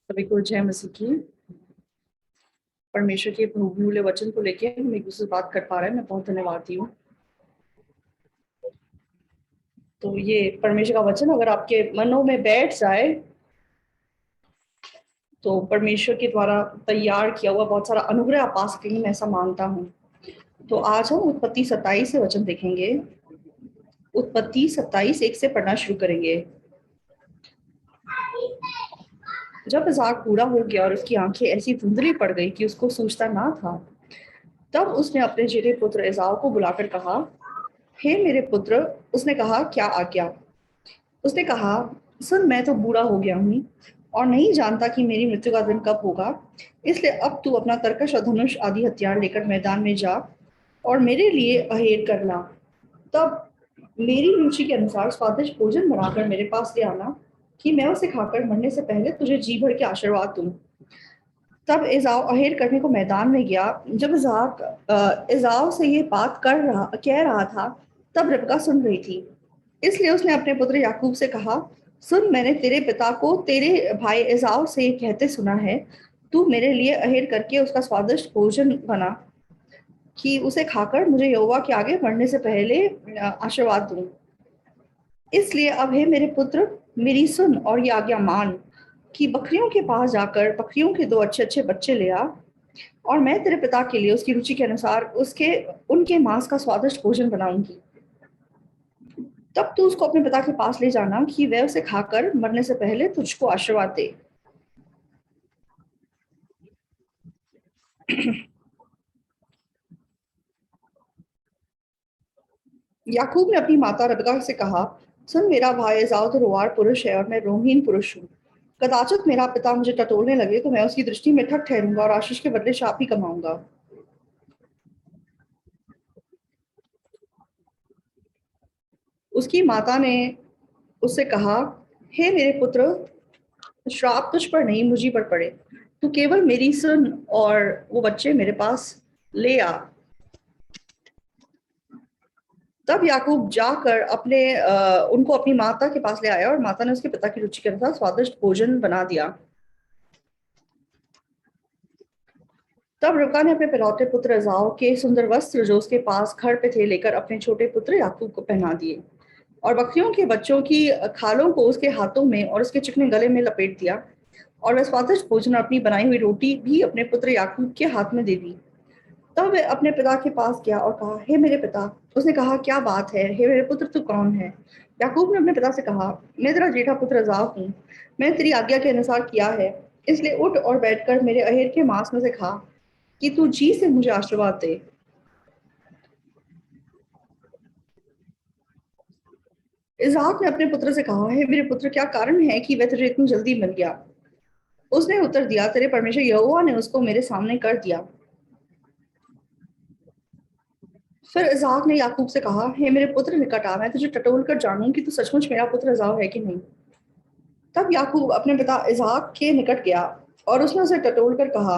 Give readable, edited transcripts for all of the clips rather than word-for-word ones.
सभी को जय मसीह की। परमेश्वर के बहुमूल्य वचन को लेके हम एक दूसरे से बात कर पा रहे हैं, मैं बहुत धन्यवादी हूँ। तो ये परमेश्वर का वचन अगर आपके मनों में बैठ जाए तो परमेश्वर के द्वारा तैयार किया हुआ बहुत सारा अनुग्रह आप पा सकेंगे, मैं ऐसा मानता हूँ। तो आज हम उत्पत्ति 27 से वचन देखेंगे। उत्पत्ति 27:1 से पढ़ना शुरू करेंगे। जब इसाक बूढ़ा हो गया और उसकी आंखें ऐसी धुंधली पड़ गई कि उसको सूझता ना था, तब उसने अपने जेठे पुत्र एसाव को बुलाकर कहा, हे मेरे पुत्र। उसने कहा, क्या आज्ञा? उसने कहा, सुन, मैं तो बूढ़ा हो गया हूँ और नहीं जानता कि मेरी मृत्यु का दिन कब होगा, इसलिए अब तू अपना तरकश और धनुष आदि हथियार लेकर मैदान में जा और मेरे लिए अहेर करना। तब मेरी रुचि के अनुसार स्वादिष्ट भोजन बनाकर मेरे पास ले आना कि मैं उसे खाकर मरने से पहले तुझे जी भर के आशीर्वाद दूं। तब एसाव अहेर करने को मैदान में गया। जब एसाव से ये बात कह रहा था, तब रिबका सुन रही थी। इसलिए उसने अपने पुत्र याकूब से कहा, सुन, मैंने तेरे पिता को तेरे भाई एसाव से ये कहते सुना है, तू मेरे लिए अहेर करके उसका स्वादिष्ट भोजन बना कि उसे खाकर मुझे यहोवा के आगे मरने से पहले आशीर्वाद दूं। इसलिए अब हे मेरे पुत्र, मेरी सुन और ये आज्ञा मान कि बकरियों के पास जाकर बकरियों के 2 अच्छे अच्छे बच्चे ले आ और मैं तेरे पिता के लिए उसकी रुचि के अनुसार उसके उनके मांस का स्वादिष्ट भोजन बनाऊंगी। तब तू उसको अपने पिता के पास ले जाना कि वह उसे खाकर मरने से पहले तुझको आशीर्वाद दे। याकूब ने अपनी माता रबका से कहा, सुन, मेरा भाई एसाव तो रोंआर पुरुष है और मैं रोमहीन पुरुष हूँ। कदाचित मेरा पिता मुझे टटोलने लगे तो मैं उसकी दृष्टि में ठग ठहरूंगा और आशीष के बदले शाप ही कमाऊंगा। उसकी माता ने उससे कहा, हे मेरे पुत्र, श्राप तुझ पर नहीं मुझी पर पड़े। तू केवल मेरी सुन और वो बच्चे मेरे पास ले आ। तब याकूब जाकर उनको अपनी माता के पास ले आया और माता ने उसके पिता की रुचि के अनुसार स्वादिष्ट भोजन बना दिया। तब रिबका ने अपने पिलौते पुत्र एसाव के सुंदर वस्त्र जो उसके पास घर पे थे लेकर अपने छोटे पुत्र याकूब को पहना दिए और बकरियों के बच्चों की खालों को उसके हाथों में और उसके चिकने गले में लपेट दिया और वह स्वादिष्ट भोजन और अपनी बनाई हुई रोटी भी अपने पुत्र याकूब के हाथ में दे दी। तब वह अपने पिता के पास गया और कहा, हे मेरे पिता। उसने कहा, क्या बात है? हे मेरे पुत्र, तू कौन है? याकूब ने अपने पिता से कहा, मैं तेरा जेठा पुत्र एसाव हूँ। मैंने तेरी आज्ञा के अनुसार किया है, इसलिए उठ और बैठकर मेरे अहेर के मांस में से खा कि तू जी से मुझे आशीर्वाद दे। इसहाक ने अपने पुत्र से कहा, हे मेरे पुत्र, क्या कारण है कि वह तुझे इतनी जल्दी मिल गया? उसने उत्तर दिया, तेरे परमेश्वर यहोवा ने उसको मेरे सामने कर दिया। फिर इसहाक ने याकूब से कहा, हे मेरे पुत्र, निकट आ, मैं तुझे टटोल कर जानूं कि तू सचमुच मेरा पुत्र एसाव है कि नहीं। तब याकूब अपने पिता इसहाक के निकट गया और उसने उसे टटोल कर कहा,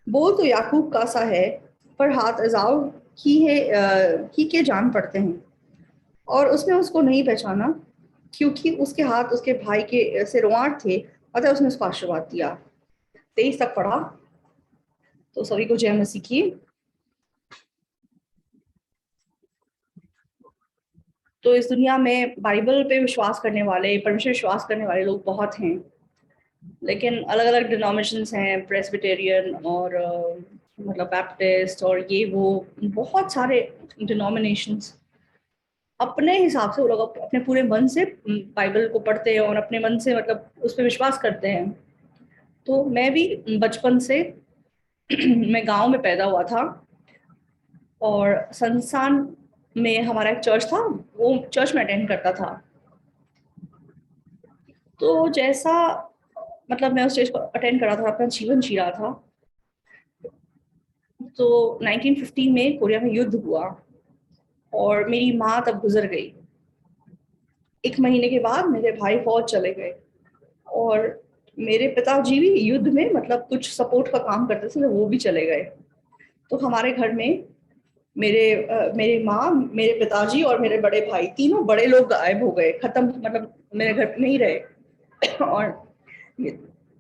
बोल तो याकूब का सा है, पर हाथ एसाव ही के जान पड़ते हैं। और उसने उसको नहीं पहचाना क्योंकि उसके हाथ उसके भाई के से रोंआट थे, अतः उसने उसको आशीर्वाद दिया। 23 तक पढ़ा। तो सभी को जय मसीह की। तो इस दुनिया में बाइबल पे विश्वास करने वाले, परमेश्वर विश्वास करने वाले लोग बहुत हैं, लेकिन अलग अलग डिनोमिनेशंस हैं, प्रेस्बिटेरियन और मतलब बैप्टिस्ट और ये वो बहुत सारे डिनोमिनेशंस। अपने हिसाब से वो लोग अपने पूरे मन से बाइबल को पढ़ते हैं और अपने मन से मतलब उस पर विश्वास करते हैं। तो मैं भी बचपन से मैं गांव में पैदा हुआ था और संस्थान में हमारा एक चर्च था, वो चर्च में अटेंड करता था। तो जैसा मतलब मैं उस चर्च को अटेंड कर रहा था, अपना जीवन जी रहा था। तो 1915 में कोरिया में युद्ध हुआ और मेरी माँ तब गुजर गई। 1 महीने के बाद मेरे भाई फौज चले गए और मेरे पिताजी भी युद्ध में मतलब कुछ सपोर्ट का काम करते थे, तो वो भी चले गए। तो हमारे घर में मेरी माँ, मेरे पिताजी और मेरे बड़े भाई, तीनों बड़े लोग गायब हो गए, खत्म, मतलब मेरे घर पे नहीं रहे। और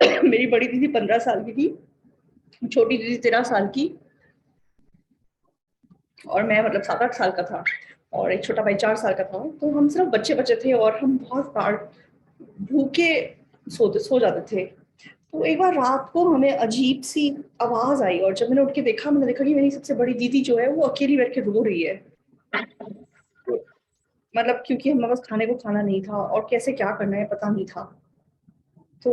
मेरी बड़ी दीदी 15 साल की थी, छोटी दीदी 13 साल की, और मैं मतलब 7-8 साल का था, और एक छोटा भाई 4 साल का था। तो हम सिर्फ बच्चे बच्चे थे और हम बहुत बार भूखे सो जाते थे। तो एक बार रात को हमें अजीब सी आवाज आई, और जब मैंने उठ के देखा, मैंने देखा कि मेरी सबसे बड़ी दीदी जो है वो अकेली बैठ के रो रही है। तो मतलब क्योंकि हमारे पास खाने को खाना नहीं था और कैसे क्या करना है पता नहीं था। तो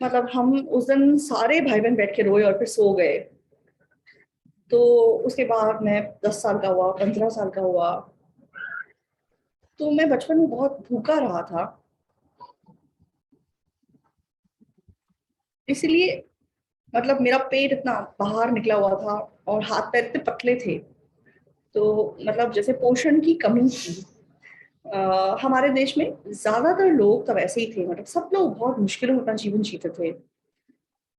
मतलब हम उस दिन सारे भाई बहन बैठ के रोए और फिर सो गए। तो उसके बाद मैं 10 साल का हुआ, 15 साल का हुआ, तो मैं बचपन में बहुत भूखा रहा था। इसलिए मतलब मेरा पेट इतना बाहर निकला हुआ था और हाथ पैर इतने पतले थे। तो मतलब जैसे पोषण की कमी थी। हमारे देश में ज्यादातर लोग तब ऐसे ही थे, मतलब सब लोग बहुत मुश्किलों में अपना जीवन जीते थे।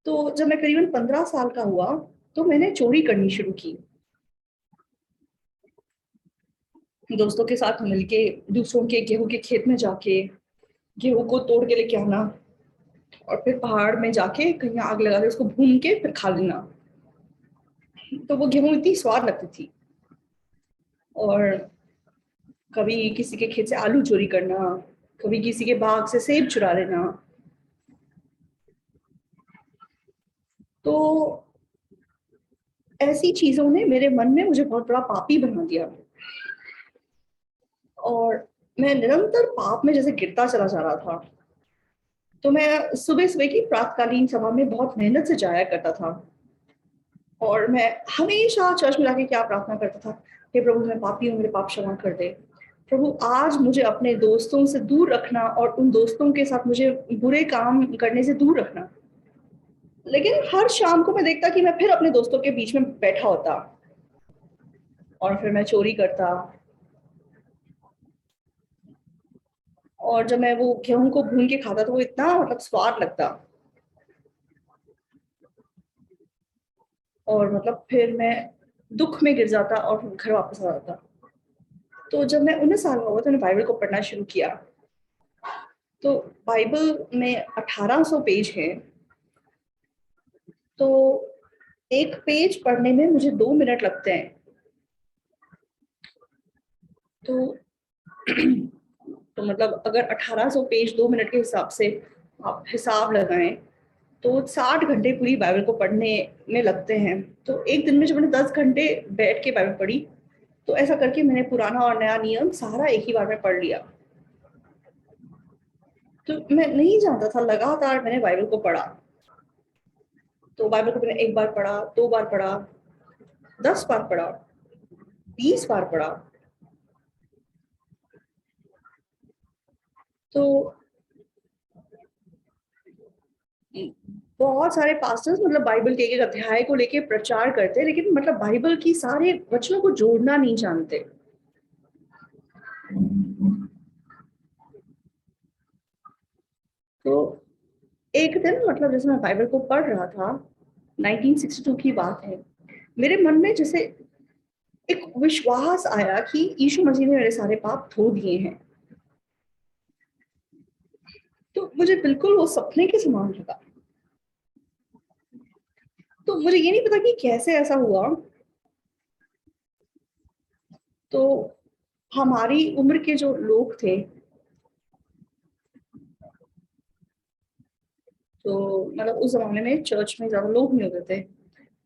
तो जब मैं करीबन 15 साल का हुआ, तो मैंने चोरी करनी शुरू की। दोस्तों के साथ मिलके दूसरों के गेहूं के खेत में जाके गेहूं को तोड़ के लेके आना, और फिर पहाड़ में जाके कहीं आग लगा के उसको भून के फिर खा लेना। तो वो गेहूं इतनी स्वाद लगती थी। और कभी किसी के खेत से आलू चोरी करना, कभी किसी के बाग से सेब चुरा लेना। तो ऐसी चीजों ने मेरे मन में मुझे बहुत बड़ा पापी बना दिया, और मैं निरंतर पाप में जैसे गिरता चला जा रहा था। तो मैं सुबह सुबह की प्रातकालीन सभा में बहुत मेहनत से जाया करता था, और मैं हमेशा चर्च में जाके क्या प्रार्थना करता था, हे प्रभु मैं पापी हूँ, मेरे पाप क्षमा कर दे। प्रभु आज मुझे अपने दोस्तों से दूर रखना, और उन दोस्तों के साथ मुझे बुरे काम करने से दूर रखना। लेकिन हर शाम को मैं देखता कि मैं फिर अपने दोस्तों के बीच में बैठा होता, और फिर मैं चोरी करता। और जब मैं वो गेहूं को भून के खाता तो वो इतना मतलब स्वाद लगता। और मतलब फिर मैं दुख में गिर जाता और फिर घर वापस आ जाता। तो जब मैं 19 साल का हुआ तो मैंने बाइबल को पढ़ना शुरू किया। तो बाइबल में 1800 पेज हैं। तो एक पेज पढ़ने में मुझे 2 मिनट लगते हैं। तो तो मतलब अगर 1800 पेज 2 मिनट के हिसाब से आप हिसाब लगाएं, तो 60 घंटे पूरी बाइबल को पढ़ने में लगते हैं। तो एक दिन में जब मैंने 10 घंटे बैठ के बाइबल पढ़ी, तो ऐसा करके मैंने पुराना और नया नियम सारा एक ही बार में पढ़ लिया। तो मैं नहीं जानता था, लगातार मैंने बाइबल को पढ़ा। तो बाइबल को मैंने एक बार पढ़ा, 2 बार पढ़ा, 10 बार पढ़ा, 20 बार पढ़ा। तो बहुत सारे पास्टर्स मतलब बाइबल के एक अध्याय को लेके प्रचार करते हैं, लेकिन मतलब बाइबल की सारे वचनों को जोड़ना नहीं जानते। तो एक दिन मतलब जैसे मैं बाइबल को पढ़ रहा था, 1962 की बात है, मेरे मन में जैसे एक विश्वास आया कि यीशु मसीह ने मेरे सारे पाप धो दिए हैं। तो मुझे बिल्कुल वो सपने के समान लगा। तो मुझे ये नहीं पता कि कैसे ऐसा हुआ। तो हमारी उम्र के जो लोग थे, तो मतलब उस जमाने में चर्च में ज्यादा लोग नहीं होते थे,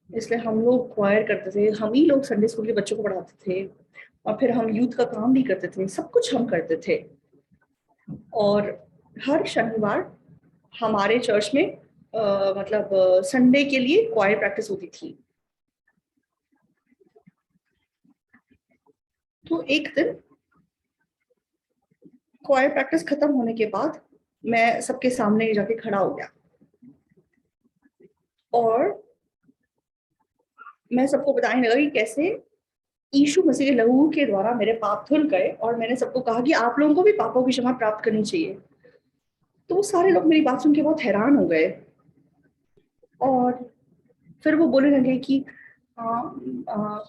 इसलिए हम लोग क्वायर करते थे, हम ही लोग संडे स्कूल के बच्चों को पढ़ाते थे, और फिर हम यूथ का काम भी करते थे, सब कुछ हम करते थे। और हर शनिवार हमारे चर्च में मतलब संडे के लिए क्वायर प्रैक्टिस होती थी। तो एक दिन क्वायर प्रैक्टिस खत्म होने के बाद मैं सबके सामने जाके खड़ा हो गया, और मैं सबको बताने लगा कि कैसे यीशु मसीह के लहू के द्वारा मेरे पाप धुल गए, और मैंने सबको कहा कि आप लोगों को भी पापों की क्षमा प्राप्त करनी चाहिए। तो सारे लोग मेरी बात सुन के बहुत हैरान हो गए, और फिर वो बोलने लगे कि आ, आ,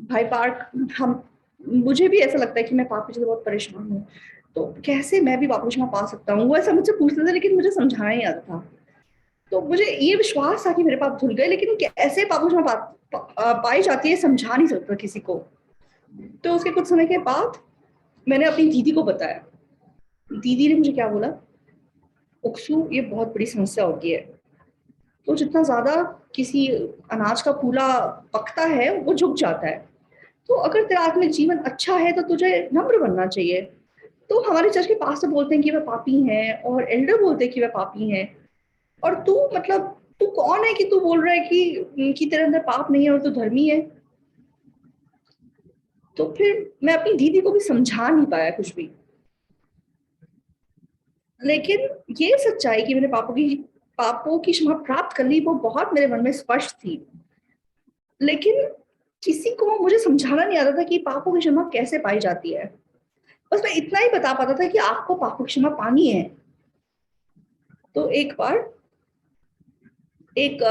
भाई पार्क, हम मुझे भी ऐसा लगता है कि मैं पाप की वजह से बहुत परेशान हूँ, तो कैसे मैं भी पापों की क्षमा पा सकता हूँ? वो ऐसा मुझसे पूछते थे, लेकिन मुझे समझाना नहीं आता था। तो मुझे ये विश्वास था कि मेरे पाप धुल गए, लेकिन कैसे पापों की क्षमा पाई जाती है, समझा नहीं सकता किसी को। तो उसके कुछ समय के बाद मैंने अपनी दीदी को बताया। दीदी ने मुझे क्या बोला, "उक्सू, ये बहुत बड़ी समस्या होती है। तो जितना ज़्यादा किसी अनाज का फूला पकता है, वो झुक जाता है। तो अगर तेरा आत्मिक जीवन अच्छा है, तो तुझे नम्र बनना चाहिए।" तो हमारे चर्च के पास्टर बोलते हैं कि वह पापी हैं, और एल्डर बोलते हैं कि वह पापी हैं। और तू मतलब तू कौन है कि तू बोल रहा है कि तेरे अंदर पाप नहीं है और तू धर्मी है? तो फिर मैं अपनी दीदी को भी समझा नहीं पाया कुछ भी। लेकिन ये सच्चाई कि मैंने पापों की क्षमा प्राप्त कर ली, वो बहुत मेरे मन में स्पष्ट थी। लेकिन किसी को मुझे समझाना नहीं आता था कि पापों की क्षमा कैसे पाई जाती है। बस मैं इतना ही बता पाता था कि आपको पापों की क्षमा पानी है। तो एक बार एक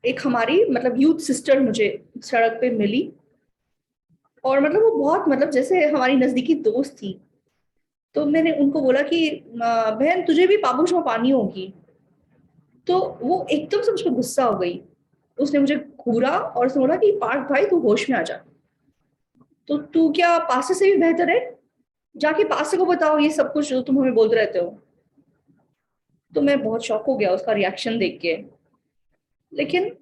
एक हमारी मतलब यूथ सिस्टर मुझे सड़क पे मिली, और मतलब वो बहुत मतलब जैसे हमारी नज़दीकी दोस्त थी। तो मैंने उनको बोला कि "बहन, तुझे भी पापों की क्षमा पानी होगी।" तो वो एकदम से मुझ पे गुस्सा हो गई। उसने मुझे घूरा और उसने बोला कि "पार्थ भाई, तू होश में आ जा। तो तू क्या पास्टर से भी बेहतर है? जाके पास्टर को बताओ ये सब कुछ जो तुम हमें बोलते रहते हो।" तो मैं बहुत शॉक हो गया उसका रिएक्शन देख के। लेकिन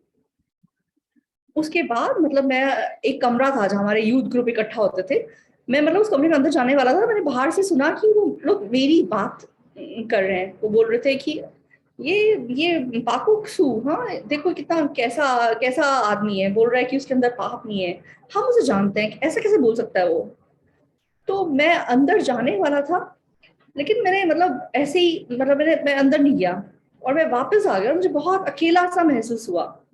उसके बाद मतलब मैं एक कमरा था जहाँ हमारे यूथ ग्रुप इकट्ठा होते थे। मैं मतलब उस कमरे में अंदर जाने वाला था, मैंने बाहर से सुना कि वो लोग मेरी बात कर रहे हैं। वो बोल रहे थे कि ये पाकुक्सु, हाँ, देखो कितना कैसा कैसा आदमी है, बोल रहा है कि उसके अंदर पाप नहीं है। हम उसे जानते हैं, ऐसा कैसे बोल सकता है वो? तो मैं अंदर जाने वाला था, लेकिन मैंने मतलब ऐसे ही मतलब मैं अंदर नहीं गया, और मैं वापस आ गया और मुझे बहुत अकेला-सा महसूस हुआ।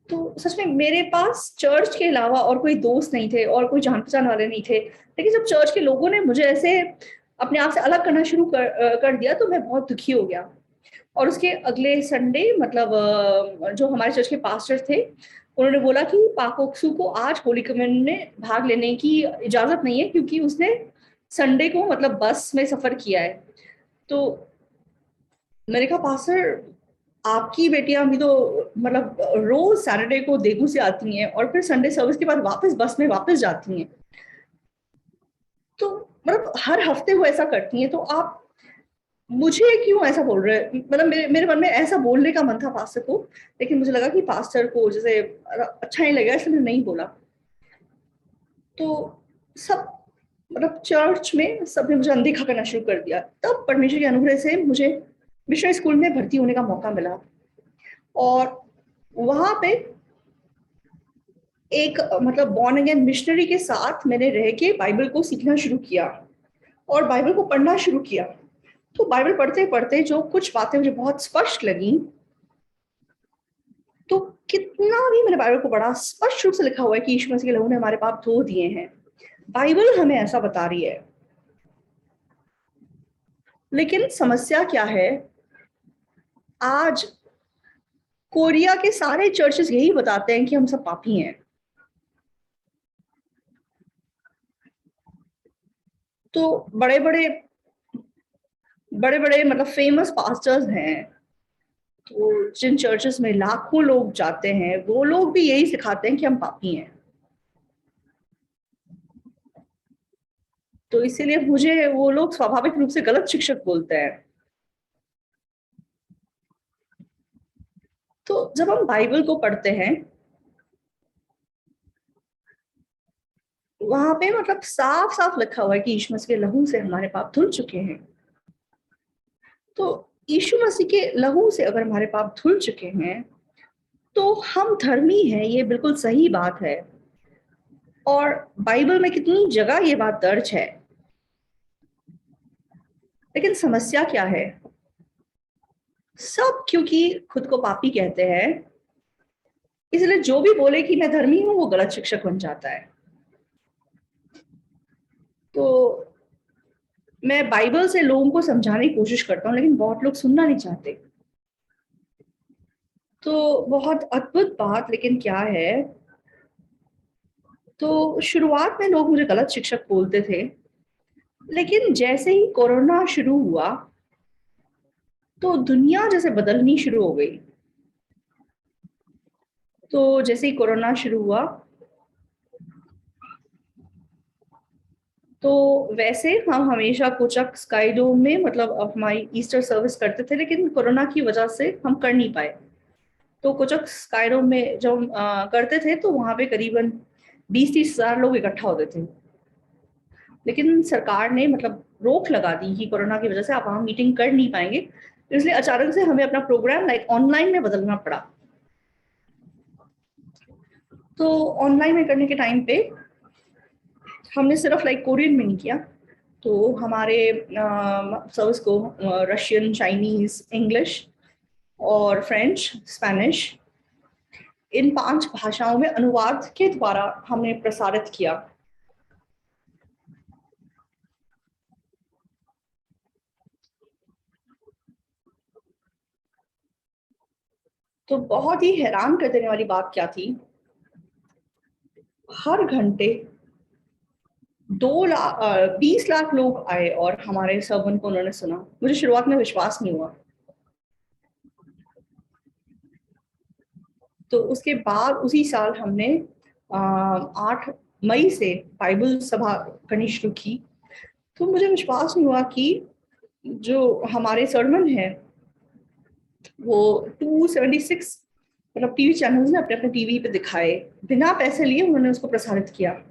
तो सच में मेरे पास चर्च के अलावा और कोई दोस्त नहीं थे और कोई जान-पहचान वाले नहीं थे। लेकिन जब चर्च के लोगों ने मुझे ऐसे अपने आप से अलग करना शुरू कर दिया, तो मैं बहुत दुखी हो गया। और उसके अगले संडे मतलब जो हमारे चर्च के पास्टर थे, उन्होंने बोला कि पाकोक्सू को आज होली कम्युनियन में भाग लेने की इजाज़त नहीं है, क्योंकि उसने संडे को मतलब बस में सफ़र किया है। तो मैंने कहा, "पास्टर, आपकी बेटियाँ भी तो मतलब रोज़ सैटरडे को देगू से आती हैं और फिर संडे सर्विस के बाद वापस बस में वापस जाती हैं। तो मतलब हर हफ्ते वो ऐसा करती हैं, तो आप मुझे क्यों ऐसा बोल रहे हैं?" मतलब मेरे मेरे मन में ऐसा बोलने का मन था पास्टर को, लेकिन मुझे लगा कि पास्टर को जैसे अच्छा नहीं लगेगा, इसलिए मैंने नहीं बोला। तो सब मतलब चर्च में सबने मुझे अनदेखा करना शुरू कर दिया। तब परमेश्वर के अनुग्रह से मुझे मिशनरी स्कूल में भर्ती होने का मौका मिला, और वहाँ पे एक मतलब बॉर्न अगेन मिशनरी के साथ मैंने रह के बाइबल को सीखना शुरू किया और बाइबल को पढ़ना शुरू किया। तो बाइबल पढ़ते-पढ़ते जो कुछ बातें मुझे बहुत स्पष्ट लगीं, तो कितना भी मैंने बाइबल को पढ़ा, स्पष्ट रूप से लिखा हुआ है कि यीशु मसीह के लहू ने हमारे पाप धो दिए हैं। बाइबल हमें ऐसा बता रही है। लेकिन समस्या क्या है, आज कोरिया के सारे चर्चेज़ यही बताते हैं कि हम सब पापी हैं। तो बड़े-बड़े बड़े-बड़े मतलब फेमस पास्टर्स हैं, तो जिन चर्चेज़ में लाखों लोग जाते हैं, वो लोग भी यही सिखाते हैं कि हम पापी हैं। तो इसीलिए मुझे वो लोग स्वाभाविक रूप से गलत शिक्षक बोलते हैं। तो जब हम बाइबल को पढ़ते हैं, वहाँ पे मतलब साफ-साफ लिखा हुआ है कि यीशु मसीह के लहू से हमारे पाप धुल चुके हैं। तो यीशु मसीह के लहू से अगर हमारे पाप धुल चुके हैं, तो हम धर्मी हैं, ये बिल्कुल सही बात है। और बाइबल में कितनी जगह ये बात दर्ज है। लेकिन समस्या क्या है? सब क्योंकि खुद को पापी कहते हैं, इसलिए जो भी बोले कि मैं धर्मी हूँ, वो गलत शिक्षक बन जाता है। तो मैं बाइबल से लोगों को समझाने की कोशिश करता हूँ, लेकिन बहुत लोग सुनना नहीं चाहते। तो बहुत अद्भुत बात लेकिन क्या है, तो शुरुआत में लोग मुझे गलत शिक्षक बोलते थे, लेकिन जैसे ही कोरोना शुरू हुआ तो दुनिया जैसे बदलनी शुरू हो गई। तो जैसे ही कोरोना शुरू हुआ तो वैसे हम हमेशा कोचक स्काई डोम में मतलब हमारी ईस्टर सर्विस करते थे, लेकिन कोरोना की वजह से हम कर नहीं पाए। तो कोचक स्काई डोम में जब हम करते थे तो वहां पे करीबन 20-30 हजार लोग इकट्ठा होते थे। लेकिन सरकार ने मतलब रोक लगा दी कि कोरोना की वजह से आप वहां मीटिंग कर नहीं पाएंगे, इसलिए अचानक से हमें अपना प्रोग्राम लाइक ऑनलाइन में बदलना पड़ा। तो ऑनलाइन में करने के टाइम पे हमने सिर्फ लाइक कोरियन में नहीं किया, तो हमारे सर्विस को रशियन, चाइनीज, इंग्लिश और फ्रेंच, स्पेनिश, इन 5 भाषाओं में अनुवाद के द्वारा हमने प्रसारित किया। तो बहुत ही हैरान कर देने वाली बात क्या थी, हर घंटे 20 लाख लोग आए और हमारे सर्मन को उन्होंने सुना। मुझे शुरुआत में विश्वास नहीं हुआ। तो उसके बाद उसी साल हमने 8 मई से बाइबल सभा करनी शुरू की। तो मुझे विश्वास नहीं हुआ कि जो हमारे सर्मन है वो 276 मतलब टीवी चैनल्स ने अपने अपने टीवी पे दिखाए, बिना पैसे लिए उन्होंने उसको प्रसारित किया।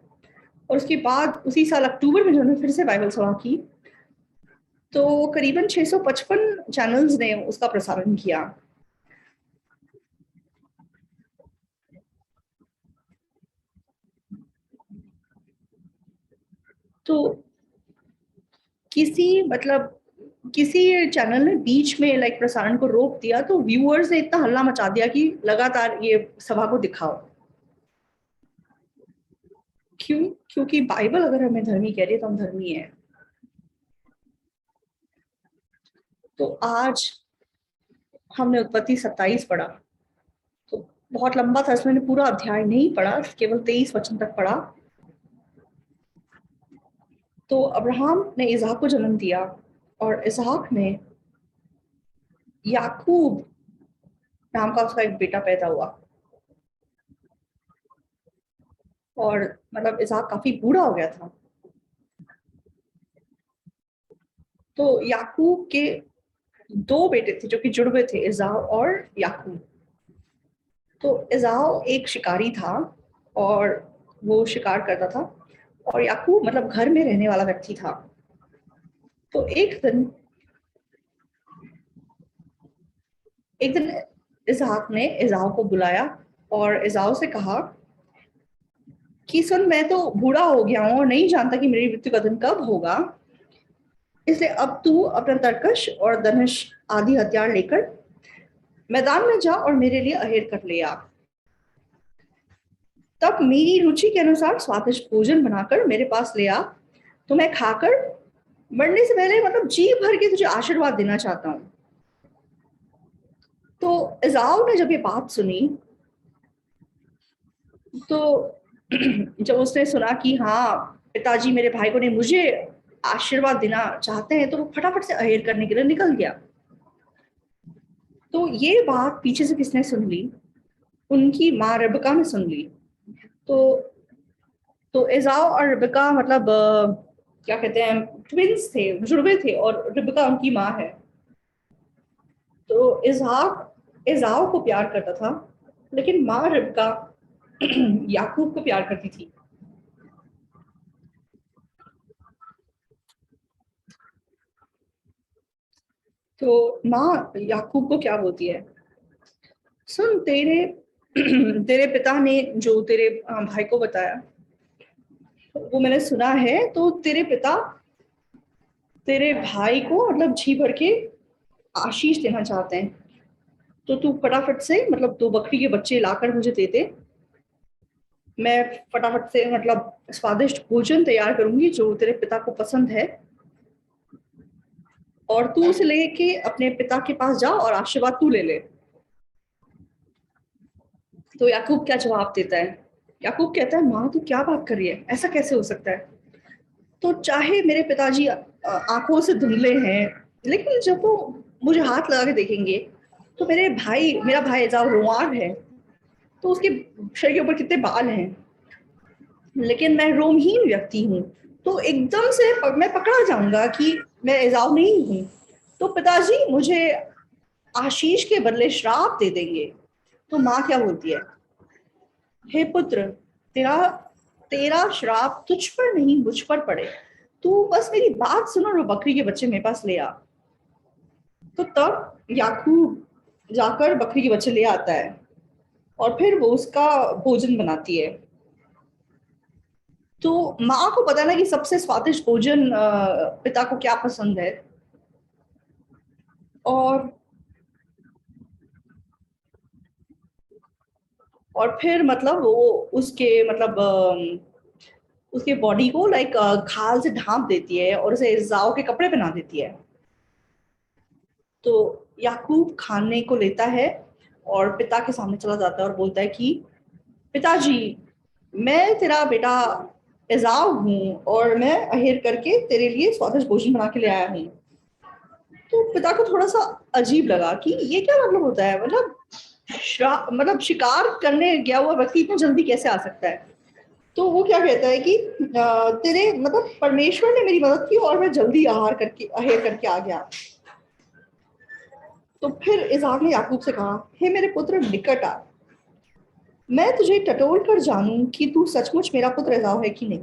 और उसके बाद उसी साल अक्टूबर में उन्होंने फिर से बाइबल सभा की, तो करीबन 655 चैनल्स ने उसका प्रसारण किया। तो किसी मतलब किसी चैनल ने बीच में लाइक प्रसारण को रोक दिया तो व्यूअर्स ने इतना हल्ला मचा दिया कि लगातार ये सभा को दिखाओ। क्यों? क्योंकि बाइबल अगर हमें धर्मी कह रही है तो हम धर्मी है। तो आज हमने उत्पत्ति 27 पढ़ा, तो बहुत लंबा था, इसमें मैंने पूरा अध्याय नहीं पढ़ा, केवल 23 वचन तक पढ़ा। तो अब्राहम ने इसहाक को जन्म दिया और इसहाक ने याकूब नाम का उसका एक बेटा पैदा हुआ। और मतलब इसहाक काफी बूढ़ा हो गया था। तो याकूब के 2 बेटे थे जो कि जुड़वे थे, इसाव और याकूब। तो इसाव एक शिकारी था और वो शिकार करता था, और याकूब मतलब घर में रहने वाला व्यक्ति था। तो एक दिन इसहाक ने इसाव को बुलाया और इसाव से कहा कि सुन, मैं तो बूढ़ा हो गया हूं और नहीं जानता कि मेरी मृत्यु का दिन कब होगा, इसलिए अब तू अपना तरकश और धनुष आदि हथियार लेकर मैदान में जा और मेरे लिए अहेर कर ले आ। तब मेरी रुचि के अनुसार स्वादिष्ट भोजन बनाकर मेरे पास ले आ, तो मैं खाकर मरने से पहले मतलब जी भर के तुझे आशीर्वाद देना चाहता हूँ। तो इज़ाव ने जब ये बात सुनी, तो जब उसने सुना कि हाँ पिताजी मेरे भाई को ने मुझे आशीर्वाद देना चाहते हैं, तो वो फटाफट से अहेर करने के लिए निकल गया। तो ये बात पीछे से किसने सुन ली? उनकी माँ रिबका ने सुन ली। तो इज़ाव और रिबका मतलब क्या कहते हैं, ट्विंस थे, जुड़वे थे, और रिबका उनकी माँ है। तो इसहाक एसाव को प्यार करता था, लेकिन माँ रिबका याकूब को प्यार करती थी। तो माँ याकूब को क्या बोलती है, सुन तेरे तेरे पिता ने जो तेरे भाई को बताया वो मैंने सुना है, तो तेरे पिता तेरे भाई को मतलब जी भर के आशीष देना चाहते हैं। तो तू फटाफट से मतलब 2 बकरी के बच्चे लाकर मुझे दे दे। मैं फटाफट से मतलब स्वादिष्ट भोजन तैयार करूंगी जो तेरे पिता को पसंद है, और तू उसे लेके अपने पिता के पास जा और आशीर्वाद तू ले ले। तो याकूब क्या जवाब देता है? याकूब कहता है, माँ तू क्या बात कर रही है, ऐसा कैसे हो सकता है? तो चाहे मेरे पिताजी आंखों से धुंधले हैं, लेकिन जब वो मुझे हाथ लगा के देखेंगे तो मेरा भाई एजाव रोआर है, तो उसके शरीर के ऊपर कितने बाल हैं, लेकिन मैं रोमहीन व्यक्ति हूँ, तो एकदम से मैं पकड़ा जाऊंगा कि मैं एजाव नहीं हूँ। तो पिताजी मुझे आशीष के बदले श्राप दे देंगे। तो माँ क्या बोलती है, हे पुत्र, तेरा तेरा श्राप तुझ पर नहीं मुझ पर पड़े, तू बस मेरी बात सुनो और वो बकरी के बच्चे मेरे पास ले आ। तो तब याकूब जाकर बकरी के बच्चे ले आता है और फिर वो उसका भोजन बनाती है। तो माँ को पता है ना कि सबसे स्वादिष्ट भोजन पिता को क्या पसंद है। और फिर मतलब वो उसके मतलब उसके बॉडी को लाइक खाल से ढांप देती है और उसे जाओ के कपड़े पहना देती है। तो याकूब खाने को लेता है और पिता के सामने चला जाता है और बोलता है कि पिताजी, मैं तेरा बेटा एजाव हूँ और मैं अहेर करके तेरे लिए स्वादिष्ट भोजन बना के ले आया हूँ। तो पिता को थोड़ा सा अजीब लगा कि ये क्या मतलब होता है, मतलब मतलब शिकार करने गया हुआ व्यक्ति इतना जल्दी कैसे आ सकता है। तो वो क्या कहता है कि तेरे मतलब परमेश्वर ने मेरी मदद की और मैं जल्दी अहेर करके आ गया। तो फिर इसहाक ने याकूब से कहा, हे मेरे पुत्र निकट आ, मैं तुझे टटोल कर जानूं कि तू सचमुच मेरा पुत्र एसाव है कि नहीं।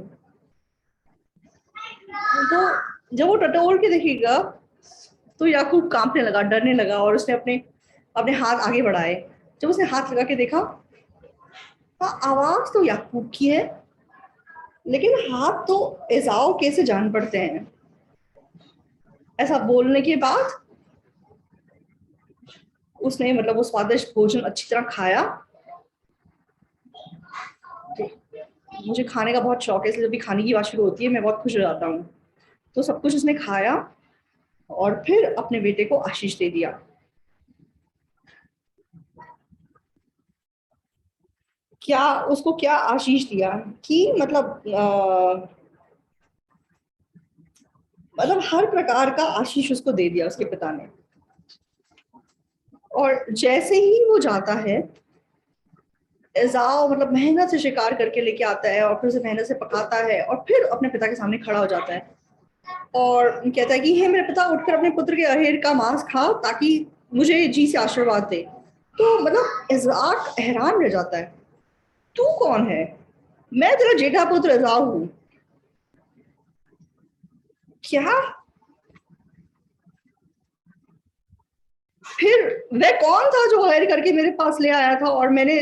तो जब वो टटोल के देखेगा तो याकूब कांपने लगा, डरने लगा और उसने अपने अपने हाथ आगे बढ़ाए। जब उसने हाथ लगा के देखा, हाँ आवाज तो याकूब की है, लेकिन हाथ तो एसाव कैसे जान पड़ते हैं। ऐसा बोलने के बाद उसने मतलब वो स्वादिष्ट भोजन अच्छी तरह खाया। तो मुझे खाने का बहुत शौक है, इसलिए जब भी खाने की बात शुरू होती है मैं बहुत खुश हो जाता हूँ। तो सब कुछ उसने खाया और फिर अपने बेटे को आशीष दे दिया। क्या उसको क्या आशीष दिया कि मतलब हर प्रकार का आशीष उसको दे दिया उसके पिता ने। और जैसे ही वो जाता है, एसाव मतलब मेहनत से शिकार करके लेके आता है और फिर उसे मेहनत से पकाता है और फिर अपने पिता के सामने खड़ा हो जाता है और कहता है कि हे मेरे पिता, उठकर अपने पुत्र के अहेर का मांस खा ताकि मुझे जी से आशीर्वाद दे। तो मतलब इज़हाक हैरान रह जाता है, तू कौन है, मैं तेरा जेठा पुत्र एसाव हूँ। क्या, फिर वह कौन था जो अहेर करके मेरे पास ले आया था और मैंने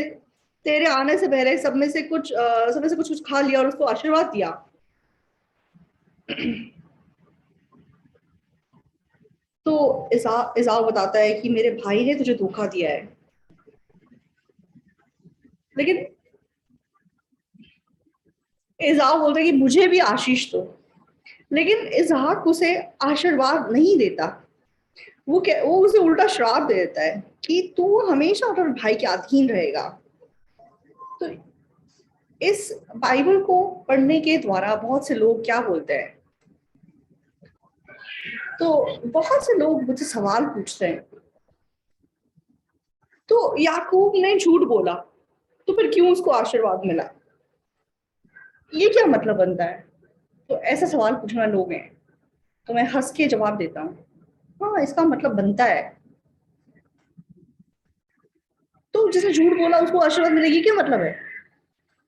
तेरे आने से पहले सब में से कुछ कुछ खा लिया और उसको आशीर्वाद दिया। तो इसाव बताता है कि मेरे भाई ने तुझे धोखा दिया है। लेकिन इसाव बोलता है कि मुझे भी आशीष दो, लेकिन इसहाक उसे आशीर्वाद नहीं देता। वो उसे उल्टा श्राप दे देता है कि तू हमेशा अपने भाई के अधीन रहेगा। तो इस बाइबल को पढ़ने के द्वारा बहुत से लोग क्या बोलते हैं, तो बहुत से लोग मुझसे सवाल पूछते हैं, तो याकूब ने झूठ बोला तो फिर क्यों उसको आशीर्वाद मिला, ये क्या मतलब बनता है। तो ऐसा सवाल पूछने वाले लोग हैं, तो मैं हंस के जवाब देता हूँ, हाँ इसका मतलब बनता है। तो जिसने झूठ बोला उसको आशीर्वाद मिलेगी, क्या मतलब है।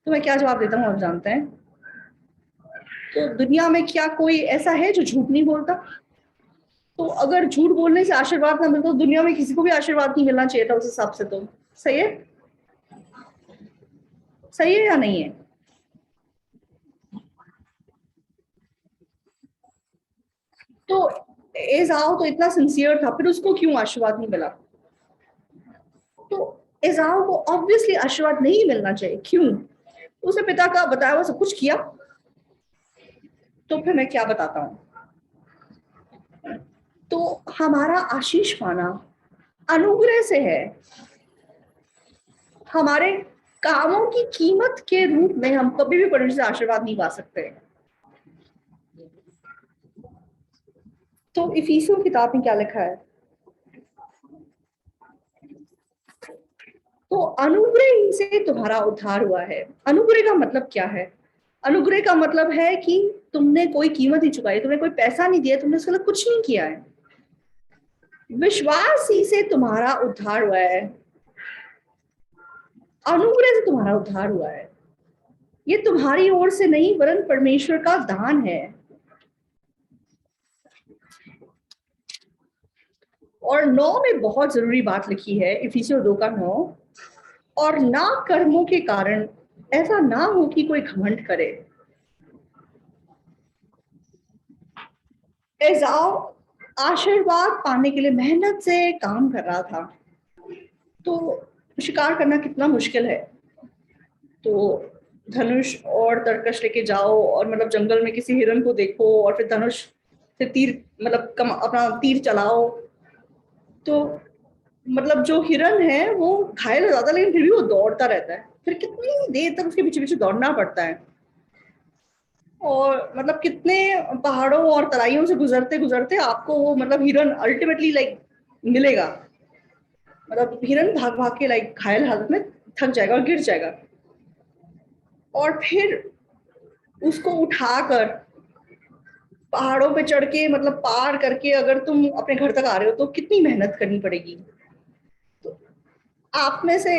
तो मैं क्या जवाब देता हूँ आप जानते हैं, तो दुनिया में क्या कोई ऐसा है जो झूठ नहीं बोलता। तो अगर झूठ बोलने से आशीर्वाद ना मिलता तो दुनिया में किसी को भी आशीर्वाद नहीं मिलना चाहिए था उस हिसाब से। तो सही है, सही है या नहीं है। तो एजाव तो इतना सिंसियर था, फिर उसको क्यों आशीर्वाद नहीं मिला। तो एजाव को ऑब्वियसली आशीर्वाद नहीं मिलना चाहिए, क्यों, उसने पिता का बताया हुआ सब कुछ किया। तो फिर मैं क्या बताता हूँ, तो हमारा आशीष पाना अनुग्रह से है, हमारे कामों की कीमत के रूप में हम कभी भी परमेश्वर से आशीर्वाद नहीं पा सकते। तो इफिसियों किताब में क्या लिखा है? तो अनुग्रह ही से तुम्हारा उद्धार हुआ है। अनुग्रह का मतलब क्या है? अनुग्रह का मतलब है कि तुमने कोई कीमत नहीं चुकाई, तुमने कोई पैसा नहीं दिया, तुमने उसके लिए कुछ नहीं किया है। विश्वास ही से तुम्हारा उद्धार हुआ है, अनुग्रह से तुम्हारा उद्धार हुआ है। ये तुम्हारी ओर से नहीं वरन परमेश्वर का दान है। और 9 में बहुत जरूरी बात लिखी है, इफिसियों 2:9, और ना कर्मों के कारण ऐसा ना हो कि कोई घमंड करे। एसाव आशीर्वाद पाने के लिए मेहनत से काम कर रहा था, तो शिकार करना कितना मुश्किल है। तो धनुष और तरकश लेके जाओ और मतलब जंगल में किसी हिरन को देखो और फिर धनुष से तीर मतलब अपना तीर चलाओ, तो मतलब जो हिरन है वो घायल हो जाता है, लेकिन फिर भी वो दौड़ता रहता है। फिर कितनी देर तक उसके पीछे पीछे दौड़ना पड़ता है, और मतलब कितने पहाड़ों और तराइयों से गुजरते गुजरते आपको वो मतलब हिरन अल्टीमेटली लाइक मिलेगा। मतलब हिरन भाग भाग के लाइक घायल हालत में थक जाएगा और गिर जाएगा, और फिर उसको उठाकर पहाड़ों पे चढ़ के मतलब पार करके अगर तुम अपने घर तक आ रहे हो तो कितनी मेहनत करनी पड़ेगी। तो आप में से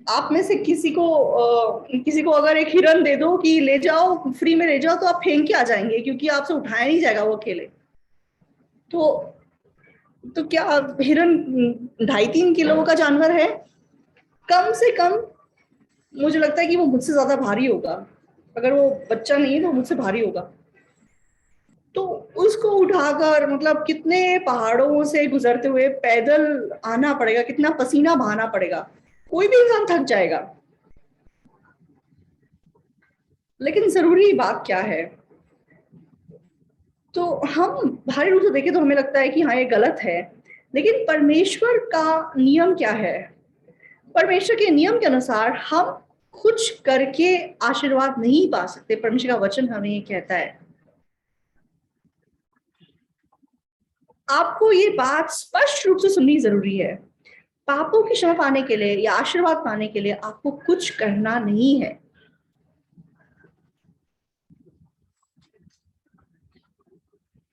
आप में से किसी को अगर एक हिरन दे दो कि ले जाओ, फ्री में ले जाओ, तो आप फेंक के आ जाएंगे, क्योंकि आपसे उठाया नहीं जाएगा वो अकेले। तो क्या हिरन 2.5-3 किलो का जानवर है? कम से कम मुझे लगता है कि वो मुझसे ज्यादा भारी होगा। अगर वो बच्चा नहीं है तो मुझसे भारी होगा। तो उसको उठाकर मतलब कितने पहाड़ों से गुजरते हुए पैदल आना पड़ेगा, कितना पसीना बहाना पड़ेगा, कोई भी इंसान थक जाएगा। लेकिन जरूरी बात क्या है? तो हम बाहरी रूप से देखें तो हमें लगता है कि हाँ ये गलत है, लेकिन परमेश्वर का नियम क्या है? परमेश्वर के नियम के अनुसार हम कुछ करके आशीर्वाद नहीं पा सकते। परमेश्वर का वचन हमें ये कहता है। आपको ये बात स्पष्ट रूप से सुननी जरूरी है। पापों की क्षमा पाने के लिए या आशीर्वाद पाने के लिए आपको कुछ करना नहीं है,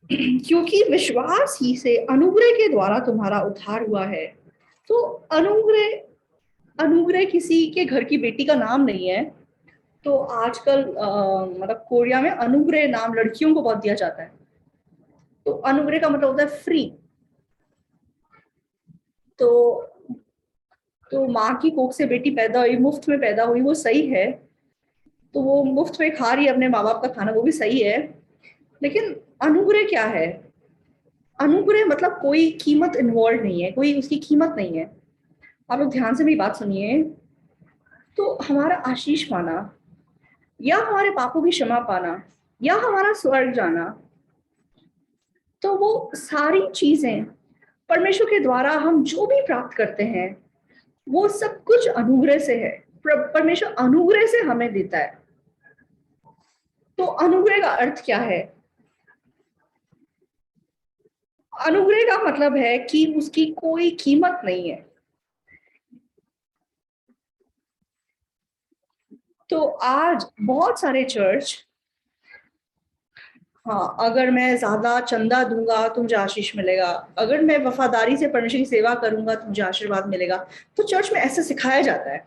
क्योंकि विश्वास ही से अनुग्रह के द्वारा तुम्हारा उद्धार हुआ है। तो अनुग्रह अनुग्रह किसी के घर की बेटी का नाम नहीं है। तो आजकल मतलब कोरिया में अनुग्रह नाम लड़कियों को बहुत दिया जाता है। तो अनुग्रह का मतलब होता है फ्री। तो माँ की कोख से बेटी पैदा हुई, मुफ्त में पैदा हुई, वो सही है। तो वो मुफ्त में खा रही है अपने माँ बाप का खाना, वो भी सही है। लेकिन अनुग्रह क्या है? अनुग्रह मतलब कोई कीमत इन्वॉल्व नहीं है, कोई उसकी कीमत नहीं है। आप लोग ध्यान से मेरी बात सुनिए। तो हमारा आशीष पाना या हमारे पापों की क्षमा पाना या हमारा स्वर्ग जाना, तो वो सारी चीजें परमेश्वर के द्वारा हम जो भी प्राप्त करते हैं वो सब कुछ अनुग्रह से है। परमेश्वर अनुग्रह से हमें देता है। तो अनुग्रह का अर्थ क्या है? अनुग्रह का मतलब है कि उसकी कोई कीमत नहीं है। तो आज बहुत सारे चर्च, हाँ, अगर मैं ज्यादा चंदा दूंगा तो मुझे आशीष मिलेगा, अगर मैं वफादारी से परमेश्वर की सेवा करूंगा तो मुझे आशीर्वाद मिलेगा। तो चर्च में ऐसे सिखाया जाता है।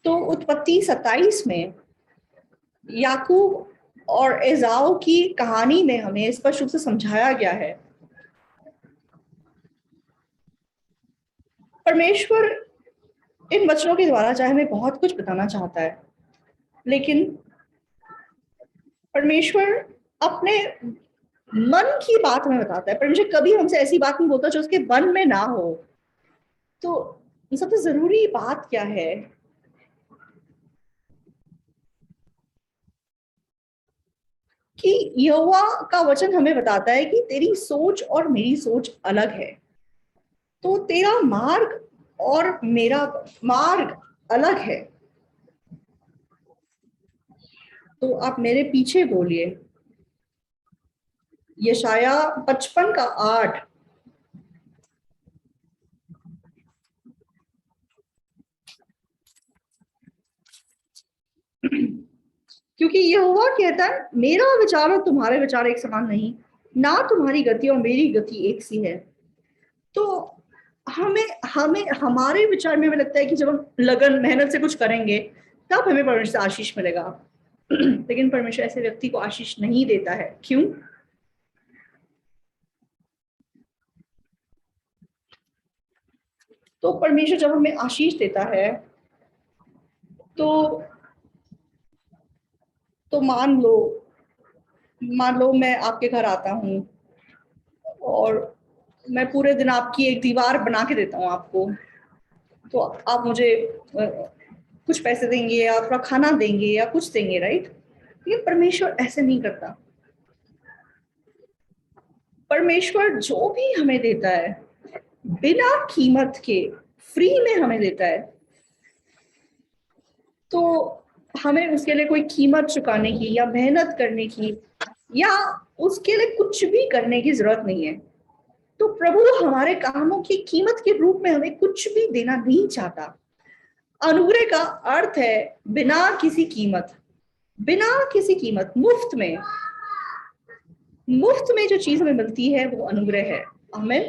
तो उत्पत्ति 27 में याकूब और एसाव की कहानी में हमें स्पष्ट रूप से समझाया गया है। परमेश्वर इन वचनों के द्वारा चाहे हमें बहुत कुछ बताना चाहता है, लेकिन परमेश्वर अपने मन की बात हमें बताता है। परमेश्वर कभी हमसे ऐसी बात नहीं बोलता जो उसके मन में ना हो। तो सबसे जरूरी बात क्या है? कि यहोवा का वचन हमें बताता है कि तेरी सोच और मेरी सोच अलग है। तो तेरा मार्ग और मेरा मार्ग अलग है। तो आप मेरे पीछे बोलिए, यशाया 55 का 8। क्योंकि यहोवा कहता है, मेरा विचार और तुम्हारे विचार एक समान नहीं, ना तुम्हारी गति और मेरी गति एक सी है। तो हमें हमें हमारे विचार में हमें लगता है कि जब हम लगन मेहनत से कुछ करेंगे तब हमें परमेश्वर से आशीष मिलेगा। लेकिन परमेश्वर ऐसे व्यक्ति को आशीष नहीं देता है। क्यों? तो परमेश्वर जब हमें आशीष देता है तो मान लो मैं आपके घर आता हूँ और मैं पूरे दिन आपकी एक दीवार बना के देता हूँ आपको, तो आप मुझे कुछ पैसे देंगे या थोड़ा खाना देंगे या कुछ देंगे, राइट? लेकिन परमेश्वर ऐसे नहीं करता। परमेश्वर जो भी हमें देता है बिना कीमत के, फ्री में हमें देता है। तो हमें उसके लिए कोई कीमत चुकाने की या मेहनत करने की या उसके लिए कुछ भी करने की जरूरत नहीं है। तो प्रभु हमारे कामों की कीमत के रूप में हमें कुछ भी देना नहीं चाहता। अनुग्रह का अर्थ है बिना किसी कीमत, बिना किसी कीमत, मुफ्त में जो चीज हमें मिलती है वो अनुग्रह है। आमीन।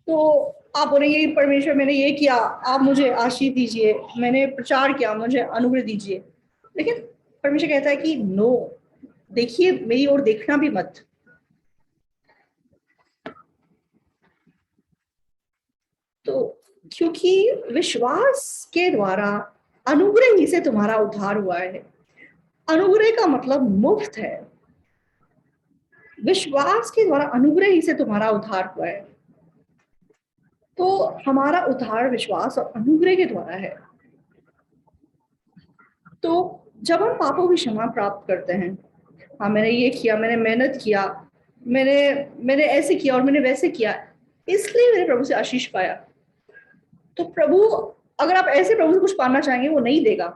तो आप बोलेंगे परमेश्वर मैंने ये किया, आप मुझे आशीष दीजिए, मैंने प्रचार किया, मुझे अनुग्रह दीजिए। लेकिन परमेश्वर कहता है कि नो, देखिए मेरी ओर देखना भी मत। तो क्योंकि विश्वास के द्वारा अनुग्रह ही से तुम्हारा उद्धार हुआ है। अनुग्रह का मतलब मुफ्त है। विश्वास के द्वारा अनुग्रह ही से तुम्हारा उद्धार हुआ है। तो हमारा उद्धार विश्वास और अनुग्रह के द्वारा है। तो जब हम पापों की क्षमा प्राप्त करते हैं, हाँ मैंने ये किया, मैंने मेहनत किया, मैंने मैंने ऐसे किया और मैंने वैसे किया, इसलिए मैंने प्रभु से आशीष पाया। तो प्रभु, अगर आप ऐसे प्रभु से कुछ पाना चाहेंगे वो नहीं देगा।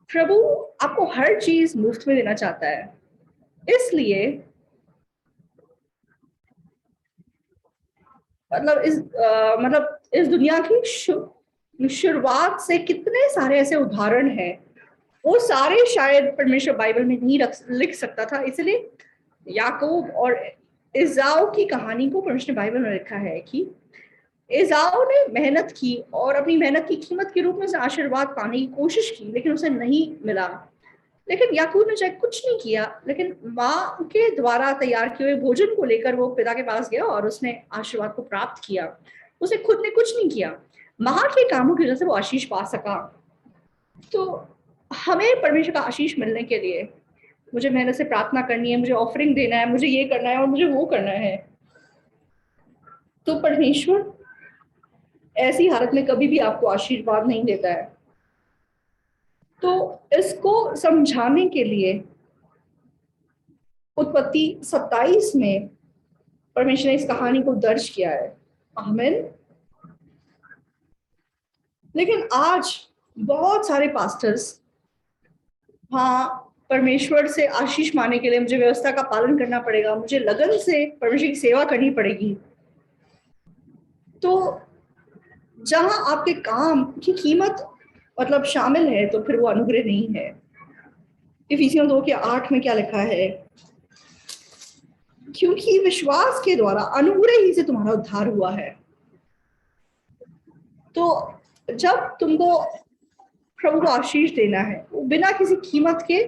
प्रभु आपको हर चीज मुफ्त में देना चाहता है। इसलिए मतलब इस दुनिया की शुरुआत से कितने सारे ऐसे उदाहरण हैं, वो सारे शायद परमेश्वर बाइबल में नहीं लिख सकता था। इसलिए याकूब और इज़ाऊ की कहानी को परमेश्वर ने बाइबल में लिखा है कि इज़ाऊ ने मेहनत की और अपनी मेहनत की कीमत के रूप में उसे आशीर्वाद पाने की कोशिश की, लेकिन उसे नहीं मिला। लेकिन याकूब ने चाहे कुछ नहीं किया, लेकिन माँ के द्वारा तैयार किए हुए भोजन को लेकर वो पिता के पास गया और उसने आशीर्वाद को प्राप्त किया। उसे खुद ने कुछ नहीं किया, माँ के कामों की वजह से वो आशीष पा सका। तो हमें परमेश्वर का आशीष मिलने के लिए मुझे मेहनत से प्रार्थना करनी है, मुझे ऑफरिंग देना है, मुझे ये करना है और मुझे वो करना है। तो परमेश्वर ऐसी हालत में कभी भी आपको आशीर्वाद नहीं देता है। तो इसको समझाने के लिए उत्पत्ति 27 में परमेश्वर ने इस कहानी को दर्ज किया है। आमीन। लेकिन आज बहुत सारे पास्टर्स, हाँ परमेश्वर से आशीष पाने के लिए मुझे व्यवस्था का पालन करना पड़ेगा, मुझे लगन से परमेश्वर की सेवा करनी पड़ेगी। तो जहां आपके काम की कीमत मतलब शामिल है तो फिर वो अनुग्रह नहीं है। इफिसियों 2:8 में क्या लिखा है? क्योंकि विश्वास के द्वारा अनुग्रह ही से तुम्हारा उद्धार हुआ है। तो जब तुमको प्रभु को आशीष देना है, वो बिना किसी कीमत के,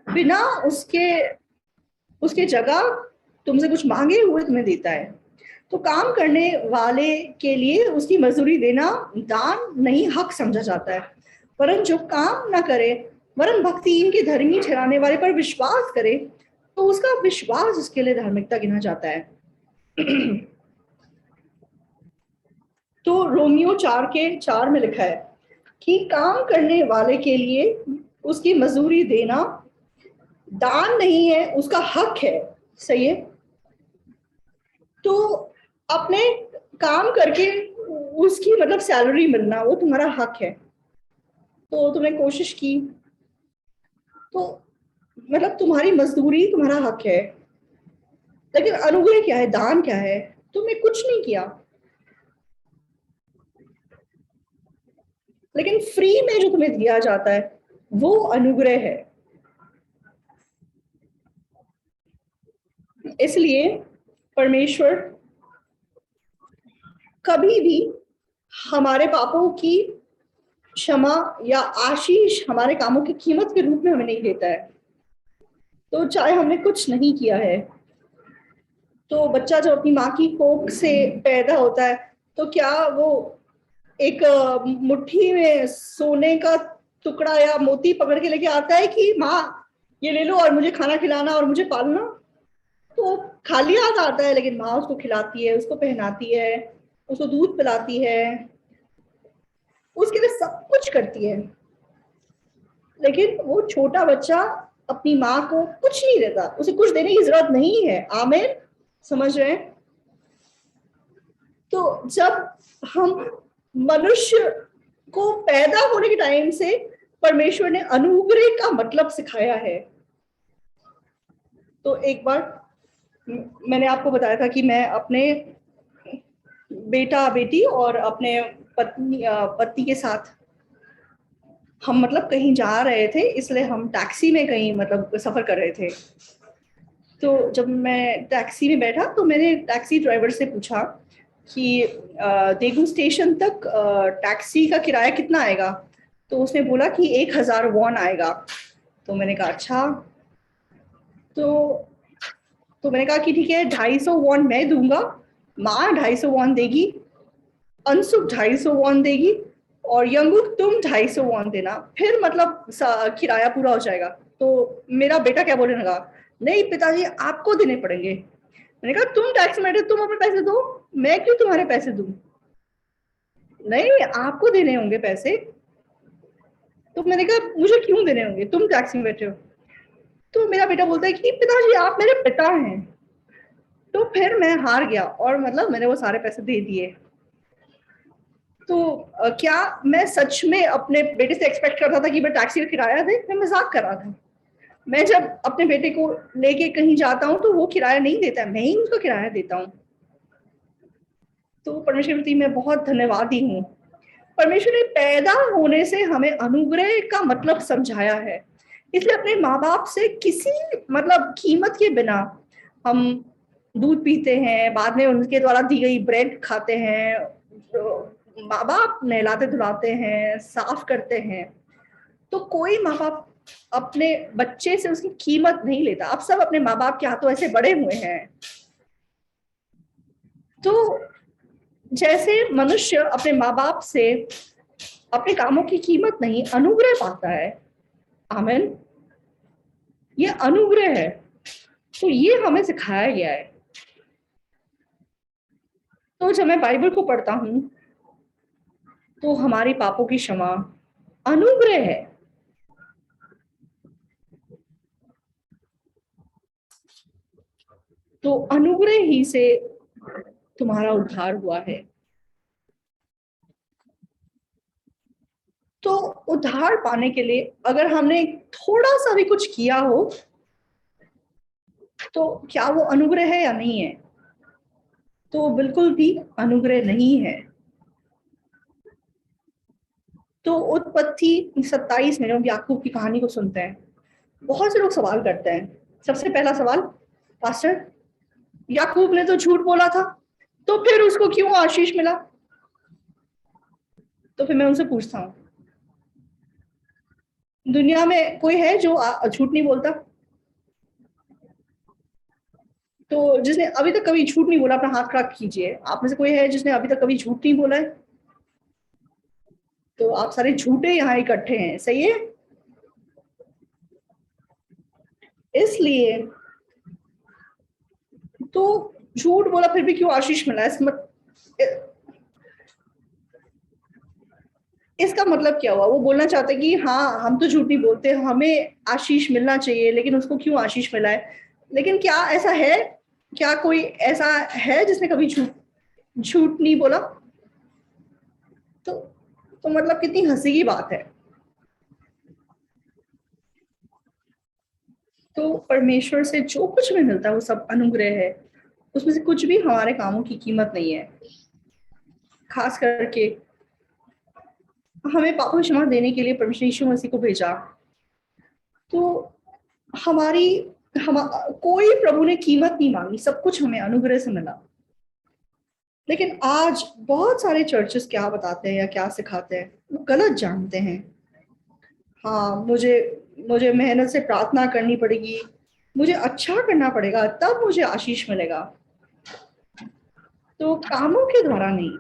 बिना उसके उसके जगह तुमसे कुछ मांगे हुए तुम्हें देता है। तो काम करने वाले के लिए उसकी मजदूरी देना दान नहीं, हक समझा जाता है। वरन जो काम ना करे, वरन भक्तिहीन के धर्मी ठहराने वाले पर विश्वास करे, तो उसका विश्वास उसके लिए धार्मिकता गिना जाता है। तो रोमियो 4:4 में लिखा है कि काम करने वाले के लिए उसकी मजदूरी देना दान नहीं है, उसका हक है। सही है। तो अपने काम करके उसकी मतलब सैलरी मिलना वो तुम्हारा हक है। तो तुमने कोशिश की, तो मतलब तुम्हारी मजदूरी तुम्हारा हक है, लेकिन अनुग्रह क्या है, दान क्या है? तुमने कुछ नहीं किया, लेकिन फ्री में जो तुम्हें दिया जाता है वो अनुग्रह है। इसलिए परमेश्वर कभी भी हमारे पापों की क्षमा या आशीष हमारे कामों की कीमत के रूप में हमें नहीं देता है। तो चाहे हमने कुछ नहीं किया है, तो बच्चा जो अपनी माँ की कोख से पैदा होता है, तो क्या वो एक मुट्ठी में सोने का टुकड़ा या मोती पकड़ के लेके आता है कि माँ ये ले लो और मुझे खाना खिलाना और मुझे पालना? तो खाली हाथ आता है, लेकिन माँ उसको खिलाती है, उसको पहनाती है, उसको दूध पिलाती है, उसके लिए सब कुछ करती है। लेकिन वो छोटा बच्चा अपनी माँ को कुछ नहीं देता, उसे कुछ देने की जरूरत नहीं है। आमेन, समझ रहे हैं? तो जब हम मनुष्य को पैदा होने के टाइम से परमेश्वर ने अनुग्रह का मतलब सिखाया है। तो एक बार मैंने आपको बताया था कि मैं अपने बेटा बेटी और अपने पति के साथ हम मतलब कहीं जा रहे थे, इसलिए हम टैक्सी में कहीं मतलब सफर कर रहे थे। तो जब मैं टैक्सी में बैठा तो मैंने टैक्सी ड्राइवर से पूछा कि देगू स्टेशन तक टैक्सी का किराया कितना आएगा? तो उसने बोला कि 1000 वॉन आएगा। तो मैंने कहा अच्छा। तो तो मैंने कहा कि ठीक है, 250 वॉन मैं दूंगा, माँ 250 वॉन देगी, अनसुख 250 वॉन देगी और यंगुक तुम 250 वॉन देना, फिर मतलब किराया पूरा हो जाएगा। तो मेरा बेटा क्या बोलने लगा, नहीं पिताजी आपको देने पड़ेंगे। मैंने कहा तुम टैक्स में तुम अपने पैसे दो, मैं क्यों तुम्हारे पैसे दूं? नहीं आपको देने होंगे पैसे। तो मैंने कहा मुझे क्यों देने होंगे, तुम टैक्सी में बैठे हो। तो मेरा बेटा बोलता है कि पिताजी आप मेरे पिता हैं। तो फिर मैं हार गया और मतलब मैंने वो सारे पैसे दे दिए। तो क्या मैं सच में अपने बेटे से एक्सपेक्ट करता था कि मैं टैक्सी का किराया दे? मैं मजाक कर रहा था। मैं जब अपने बेटे को लेके कहीं जाता हूँ तो वो किराया नहीं देता है, मैं ही उसका किराया देता हूँ। तो परमेश्वर के प्रति मैं बहुत धन्यवादी हूँ। परमेश्वर ने पैदा होने से हमें अनुग्रह का मतलब समझाया है। इसलिए अपने माँ बाप से किसी मतलब कीमत के बिना हम दूध पीते हैं, बाद में उनके द्वारा दी गई ब्रेड खाते हैं, माँ बाप नहलाते धुलाते हैं, साफ करते हैं। तो कोई माँ बाप अपने बच्चे से उसकी कीमत नहीं लेता। आप सब अपने माँ बाप के हाथों ऐसे बड़े हुए हैं। तो जैसे मनुष्य अपने माँ बाप से अपने कामों की कीमत नहीं, अनुग्रह पाता है। आमेन, ये अनुग्रह है। तो ये हमें सिखाया गया है। तो जब मैं बाइबल को पढ़ता हूं तो हमारी पापों की क्षमा अनुग्रह है। तो अनुग्रह ही से तुम्हारा उद्धार हुआ है। तो उद्धार पाने के लिए अगर हमने थोड़ा सा भी कुछ किया हो तो क्या वो अनुग्रह है या नहीं है? तो बिल्कुल भी अनुग्रह नहीं है। तो उत्पत्ति 27 में जब याकूब की कहानी को सुनते हैं, बहुत से लोग सवाल करते हैं। सबसे पहला सवाल, पास्टर याकूब ने तो झूठ बोला था, तो फिर उसको क्यों आशीष मिला? तो फिर मैं उनसे पूछता हूँ, दुनिया में कोई है जो झूठ नहीं बोलता? तो जिसने अभी तक कभी झूठ नहीं बोला, अपना हाथ खड़ा कीजिए। आप में से कोई है जिसने अभी तक कभी झूठ नहीं बोला है? तो आप सारे झूठे यहाँ इकट्ठे हैं, सही है? इसलिए तो झूठ बोला फिर भी क्यों आशीष मिला? इसका मतलब क्या हुआ? वो बोलना चाहते कि हाँ हम तो झूठ नहीं बोलते, हमें आशीष मिलना चाहिए, लेकिन उसको क्यों आशीष मिला है? लेकिन क्या ऐसा है, क्या कोई ऐसा है जिसने कभी झूठ झूठ नहीं बोला? तो तो मतलब कितनी हंसी की बात है। तो परमेश्वर से जो कुछ भी मिलता है वो सब अनुग्रह है, उसमें से कुछ भी हमारे कामों की कीमत नहीं है। खास करके हमें पापों की क्षमा देने के लिए परमेश्वर यीशु मसीह को भेजा, तो हमारी हम कोई प्रभु ने कीमत नहीं मांगी, सब कुछ हमें अनुग्रह से मिला। लेकिन आज बहुत सारे चर्चेस क्या बताते हैं या क्या सिखाते हैं, वो गलत जानते हैं। हाँ, मुझे मुझे मेहनत से प्रार्थना करनी पड़ेगी, मुझे अच्छा करना पड़ेगा, तब मुझे आशीष मिलेगा, तो कामों के द्वारा नहीं।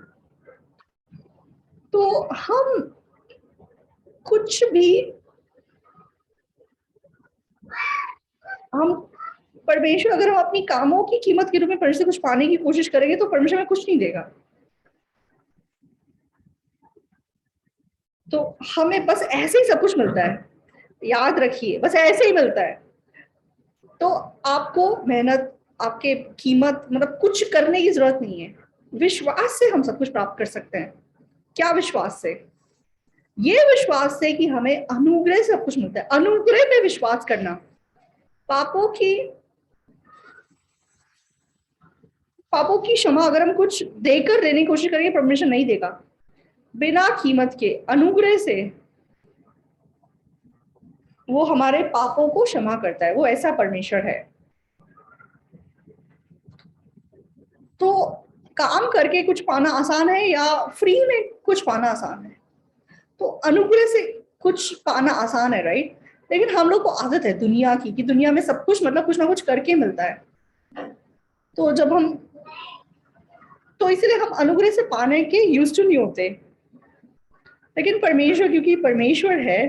तो हम कुछ भी हम परमेश्वर, अगर हम अपनी कामों की कीमत के रूप में परमेश्वर से कुछ पाने की कोशिश करेंगे तो परमेश्वर हमें कुछ नहीं देगा। तो हमें बस ऐसे ही सब कुछ मिलता है, याद रखिए, बस ऐसे ही मिलता है। तो आपको मेहनत, आपके कीमत, मतलब कुछ करने की जरूरत नहीं है। विश्वास से हम सब कुछ प्राप्त कर सकते हैं। क्या विश्वास से? ये विश्वास से कि हमें अनुग्रह से सब कुछ मिलता है, अनुग्रह पे विश्वास करना। पापों की क्षमा अगर हम कुछ देकर लेने की कोशिश करेंगे, परमेश्वर नहीं देगा। बिना कीमत के अनुग्रह से वो हमारे पापों को क्षमा करता है, वो ऐसा परमेश्वर है। तो काम करके कुछ पाना आसान है या फ्री में कुछ पाना आसान है? तो अनुग्रह से कुछ पाना आसान है, राइट? लेकिन हम लोग को आदत है दुनिया की, कि दुनिया में सब कुछ मतलब कुछ ना कुछ करके मिलता है। तो जब हम तो इसलिए हम अनुग्रह से पाने के यूज्ड टू नहीं होते। लेकिन परमेश्वर, क्योंकि परमेश्वर है,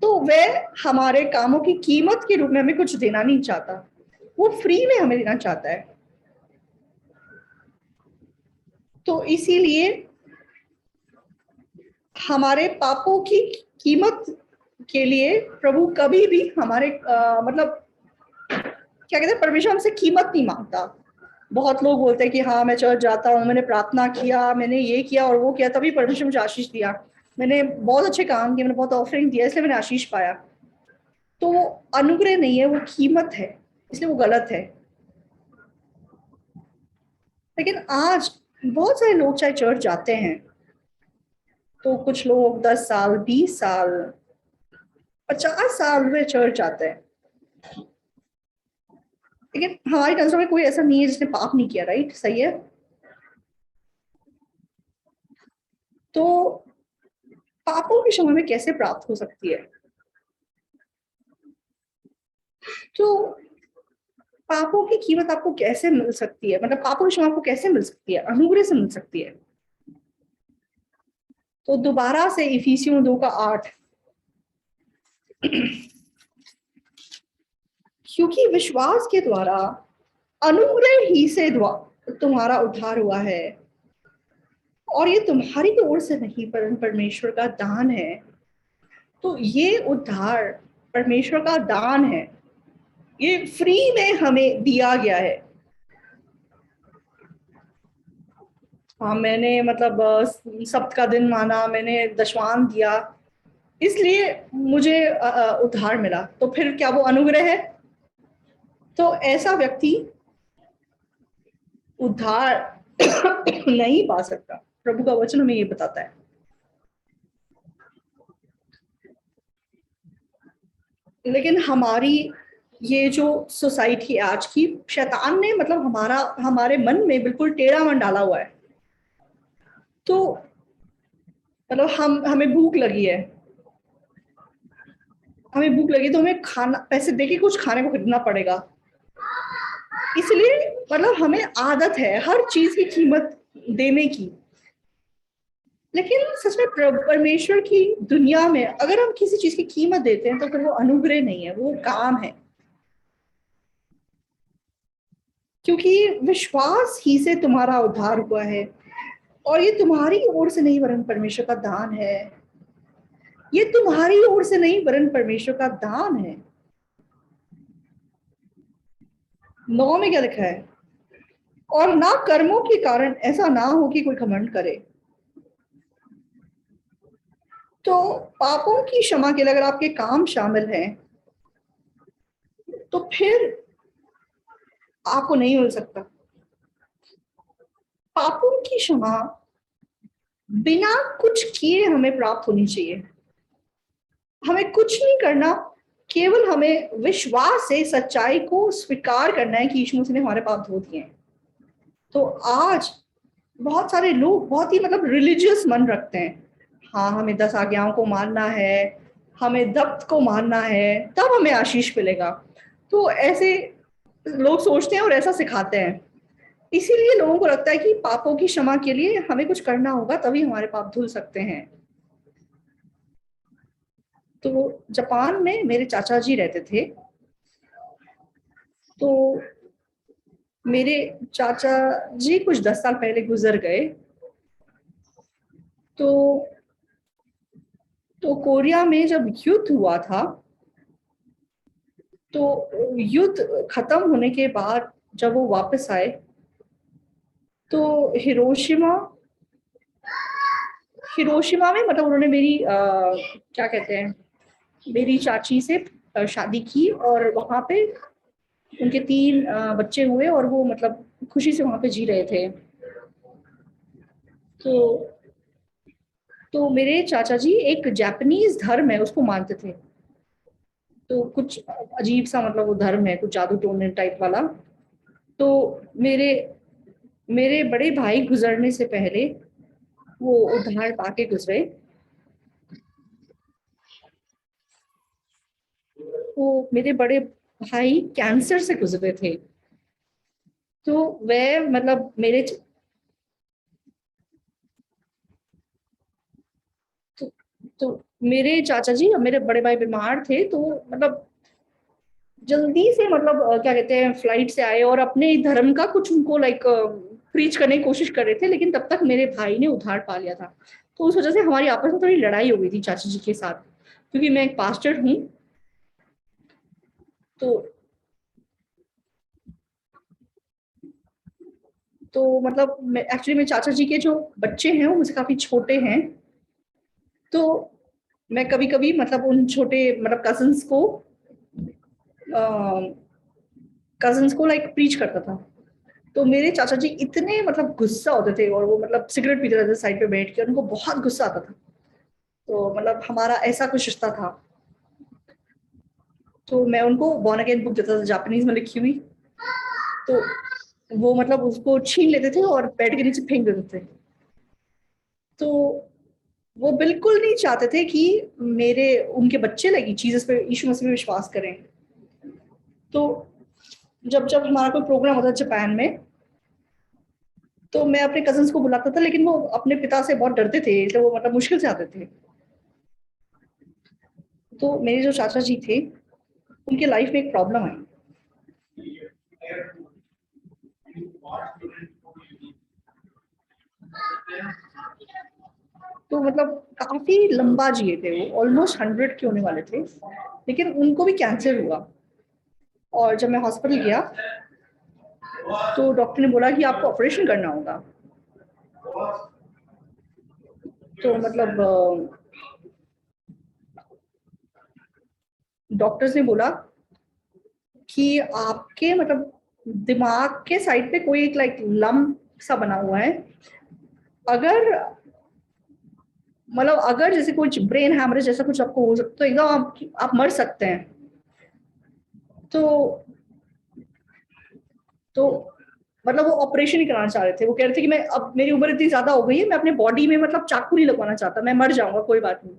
तो वह हमारे कामों की कीमत के रूप में हमें कुछ देना नहीं चाहता, वो फ्री में हमें देना चाहता है। तो इसीलिए हमारे पापों की कीमत के लिए प्रभु कभी भी हमारे मतलब क्या कहते हैं, परमेश्वर हमसे कीमत नहीं मांगता। बहुत लोग बोलते हैं कि हाँ, मैं चर्च जाता हूँ, मैंने प्रार्थना किया, मैंने ये किया और वो किया, तभी परमेश्वर मुझे आशीष दिया, मैंने बहुत अच्छे काम किए, मैंने बहुत ऑफरिंग दिया, इसलिए मैंने आशीष पाया। तो वो अनुग्रह नहीं है, वो कीमत है, इसलिए वो गलत है। लेकिन आज बहुत सारे लोग चाहे चर्च जाते हैं, तो कुछ लोग 10 साल, 20 साल, 50 साल में चर्च जाते हैं, लेकिन हमारी नजरों में कोई ऐसा नहीं है जिसने पाप नहीं किया, राइट? सही है। तो पापों की क्षमा में कैसे प्राप्त हो सकती है? तो पापों की कीमत आपको कैसे मिल सकती है, मतलब पापों की क्षमा आपको कैसे मिल सकती है? अनुग्रह से मिल सकती है। तो दोबारा से इफिसियों 2:8, क्योंकि विश्वास के द्वारा अनुग्रह ही से तुम्हारा उद्धार हुआ है, और ये तुम्हारी ओर से नहीं पर परमेश्वर का दान है। तो ये उद्धार परमेश्वर का दान है, ये फ्री में हमें दिया गया है। हाँ, मैंने मतलब सप्त का दिन माना, मैंने दशवान दिया, इसलिए मुझे उद्धार मिला, तो फिर क्या वो अनुग्रह है? तो ऐसा व्यक्ति उद्धार नहीं पा सकता। प्रभु का वचन हमें ये बताता है। लेकिन हमारी ये जो सोसाइटी है आज की, शैतान ने मतलब हमारे मन में बिल्कुल टेढ़ा मन डाला हुआ है। तो मतलब हमें भूख लगी है, तो हमें खाना, पैसे देके कुछ खाने को खरीदना पड़ेगा, इसलिए मतलब हमें आदत है हर चीज की कीमत देने की। लेकिन सच में परमेश्वर की दुनिया में अगर हम किसी चीज की कीमत देते हैं, तो फिर वो अनुग्रह नहीं है, वो काम है। क्योंकि विश्वास ही से तुम्हारा उद्धार हुआ है, और ये तुम्हारी ओर से नहीं वरन परमेश्वर का दान है। ये तुम्हारी ओर से नहीं वरन परमेश्वर का दान है। 9 में क्या लिखा है? और ना कर्मों के कारण, ऐसा ना हो कि कोई घमंड करे। तो पापों की क्षमा के लिए अगर आपके काम शामिल हैं, तो फिर आपको नहीं मिल सकता। पापों की क्षमा बिना कुछ किए हमें प्राप्त होनी चाहिए। हमें कुछ नहीं करना, केवल हमें विश्वास से सच्चाई को स्वीकार करना है कि यीशु मसीह ने हमारे पाप धो दिए हैं। तो आज बहुत सारे लोग बहुत ही मतलब रिलीजियस मन रखते हैं। हाँ, हमें 10 आज्ञाओं को मानना है, हमें दब्त को मानना है, तब हमें आशीष मिलेगा। तो ऐसे लोग सोचते हैं और ऐसा सिखाते हैं। इसीलिए लोगों को लगता है कि पापों की क्षमा के लिए हमें कुछ करना होगा, तभी हमारे पाप धुल सकते हैं। तो जापान में मेरे चाचा जी रहते थे। तो मेरे चाचा जी कुछ 10 साल पहले गुजर गए। तो कोरिया में जब युद्ध हुआ था, तो युद्ध खत्म होने के बाद जब वो वापस आए, तो हिरोशिमा में मतलब उन्होंने मेरी क्या कहते हैं, मेरी चाची से शादी की और वहां पे उनके 3 बच्चे हुए और वो मतलब खुशी से वहां पे जी रहे थे। तो मेरे चाचा जी एक जापानीज धर्म है उसको मानते थे। तो कुछ अजीब सा मतलब वो धर्म है, कुछ जादू टोने टाइप वाला। तो मेरे मेरे बड़े भाई गुजरने से पहले वो उद्धार पाके गुजरे। वो मेरे बड़े भाई कैंसर से गुजरे थे। तो वह मतलब तो, मेरे चाचा जी और मेरे बड़े भाई बीमार थे, तो मतलब जल्दी से मतलब क्या कहते हैं फ्लाइट से आए और अपने धर्म का कुछ उनको लाइक प्रीच करने की कोशिश कर रहे थे, लेकिन तब तक मेरे भाई ने उद्धार पा लिया था। तो उस वजह से हमारी आपस में थोड़ी लड़ाई हो गई थी चाचा जी के साथ, क्योंकि मैं एक पास्टर हूँ। तो मतलब एक्चुअली मेरे चाचा जी के जो बच्चे हैं वो मुझसे काफी छोटे हैं। तो मैं कभी कभी मतलब उन छोटे मतलब कजन्स को लाइक प्रीच करता था। तो मेरे चाचा जी इतने मतलब गुस्सा होते थे और वो मतलब सिगरेट पीते रहते साइड पे बैठ के, उनको बहुत गुस्सा आता था। तो मतलब हमारा ऐसा कुछ रिश्ता था। तो मैं उनको बॉर्न अगेन बुक देता था जापानीज में लिखी हुई। तो वो मतलब उसको छीन लेते थे और बेड के नीचे फेंक देते थे। तो वो बिल्कुल नहीं चाहते थे कि मेरे उनके बच्चे लगी चीजेस पे यीशु मसीह में विश्वास करें। तो जब जब हमारा कोई प्रोग्राम होता था जापान में, तो मैं अपने कजन्स को बुलाता था, लेकिन वो अपने पिता से बहुत डरते थे, इसलिए वो मतलब मुश्किल से आते थे। तो मेरे जो चाचा जी थे, उनके लाइफ में एक प्रॉब्लम आई। तो मतलब काफी लंबा जिए थे वो, ऑलमोस्ट 100 के होने वाले थे, लेकिन उनको भी कैंसर हुआ। और जब मैं हॉस्पिटल गया, तो डॉक्टर ने बोला कि आपको ऑपरेशन करना होगा। तो मतलब डॉक्टर्स ने बोला कि आपके मतलब दिमाग के साइड पे कोई एक लाइक लम्प सा बना हुआ है। अगर मतलब अगर जैसे कुछ ब्रेन हैमरेज जैसा कुछ आपको हो सकता, तो एकदम आप मर सकते हैं। तो तो मतलब वो ऑपरेशन ही कराना चाह रहे थे। वो कह रहे थे कि मैं अब मेरी उम्र इतनी ज्यादा हो गई है, मैं अपने बॉडी में मतलब चाकू नहीं लगवाना चाहता, मैं मर जाऊंगा कोई बात नहीं।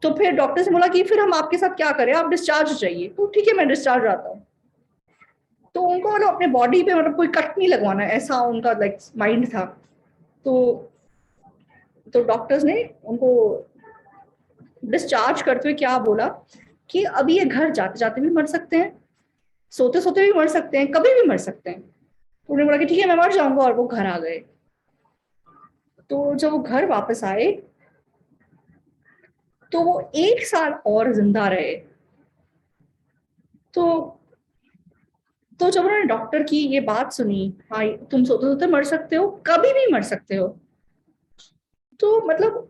तो फिर डॉक्टर से बोला कि फिर हम आपके साथ क्या करें, आप डिस्चार्ज हो जाइए। तो ठीक है, मैं डिस्चार्ज आता हूँ। तो उनको मतलब अपने बॉडी पे मतलब कोई कट नहीं लगवाना, ऐसा उनका लाइक माइंड था। तो डॉक्टर्स ने उनको डिस्चार्ज करते हुए क्या बोला कि अभी ये घर जाते जाते भी मर सकते हैं, सोते सोते भी मर सकते हैं, कभी भी मर सकते हैं। तो उन्होंने बोला कि ठीक है मैं मर जाऊंगा, और वो घर आ गए। तो जब वो घर वापस आए, तो वो 1 साल और जिंदा रहे। तो जब उन्होंने डॉक्टर की ये बात सुनी, हाँ तुम सोते सोते मर सकते हो, कभी भी मर सकते हो, तो मतलब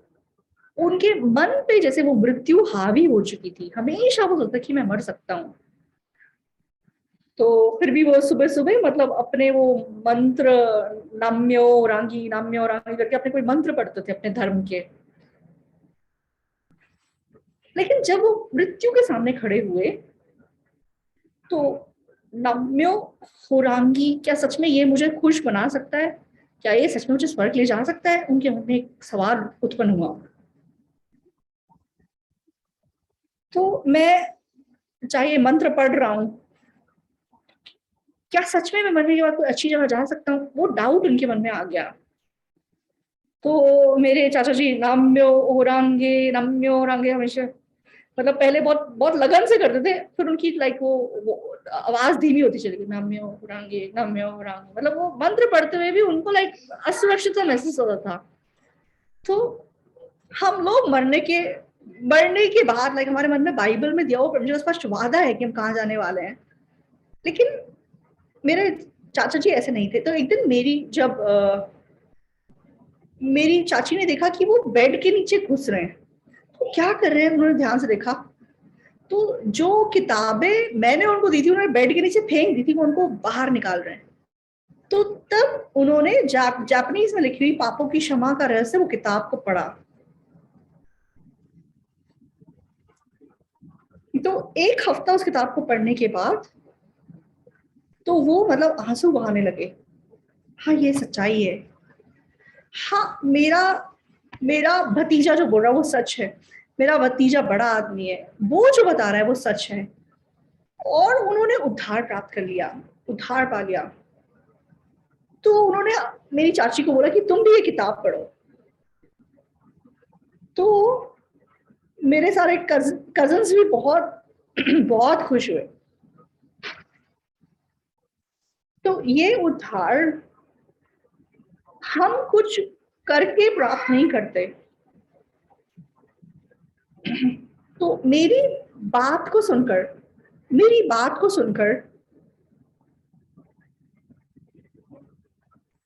उनके मन पे जैसे वो मृत्यु हावी हो चुकी थी, हमेशा वो सोचता कि मैं मर सकता हूँ। तो फिर भी वो सुबह सुबह मतलब अपने वो मंत्र, नाम्यो रांगी करके अपने कोई मंत्र पढ़ते थे अपने धर्म के। लेकिन जब वो मृत्यु के सामने खड़े हुए तो नम्यो होरांगी, क्या सच में ये मुझे खुश बना सकता है? क्या ये सच में मुझे स्वर्ग ले जा सकता है? उनके मन में एक सवाल उत्पन्न हुआ। तो मैं चाहे मंत्र पढ़ रहा हूँ, क्या सच में मैं मरने के बाद कोई अच्छी जगह जा सकता हूँ? वो डाउट उनके मन में आ गया। तो मेरे चाचा जी नाम्यो ओरांगे हमेशा मतलब पहले बहुत बहुत लगन से करते थे, फिर उनकी लाइक वो आवाज धीमी होती चली गई, नाम्यो ओरांगे नाम्यो ओरांगे, मतलब वो मंत्र पढ़ते हुए भी उनको लाइक असुरक्षित सा महसूस होता था। तो हम लोग मरने के बाद लाइक हमारे मन में बाइबल में दिया हुआ मुझे स्पष्ट वादा है कि हम कहाँ जाने वाले हैं, लेकिन मेरे चाचा जी ऐसे नहीं थे। तो एक दिन मेरी चाची ने देखा कि वो बेड के नीचे घुस रहे हैं। तो क्या कर रहे हैं उन्होंने ध्यान से देखा, तो जो किताबें मैंने उनको दी थी उन्होंने बेड के नीचे फेंक दी थी, वो उनको बाहर निकाल रहे हैं। तो तब उन्होंने जापानीज में लिखी हुई पापों की क्षमा का रहस्य वो किताब को पढ़ा। तो एक हफ्ता उस किताब को पढ़ने के बाद तो वो मतलब आंसू बहाने लगे। हाँ ये सच्चाई है। हाँ मेरा भतीजा जो बोल रहा है वो सच है। मेरा भतीजा बड़ा आदमी है, वो जो बता रहा है वो सच है। और उन्होंने उद्धार प्राप्त कर लिया, उद्धार पा लिया। तो उन्होंने मेरी चाची को बोला कि तुम भी ये किताब पढ़ो। तो मेरे सारे कजन्स भी बहुत बहुत खुश हुए। तो ये उद्धार हम कुछ करके प्राप्त नहीं करते। तो मेरी बात को सुनकर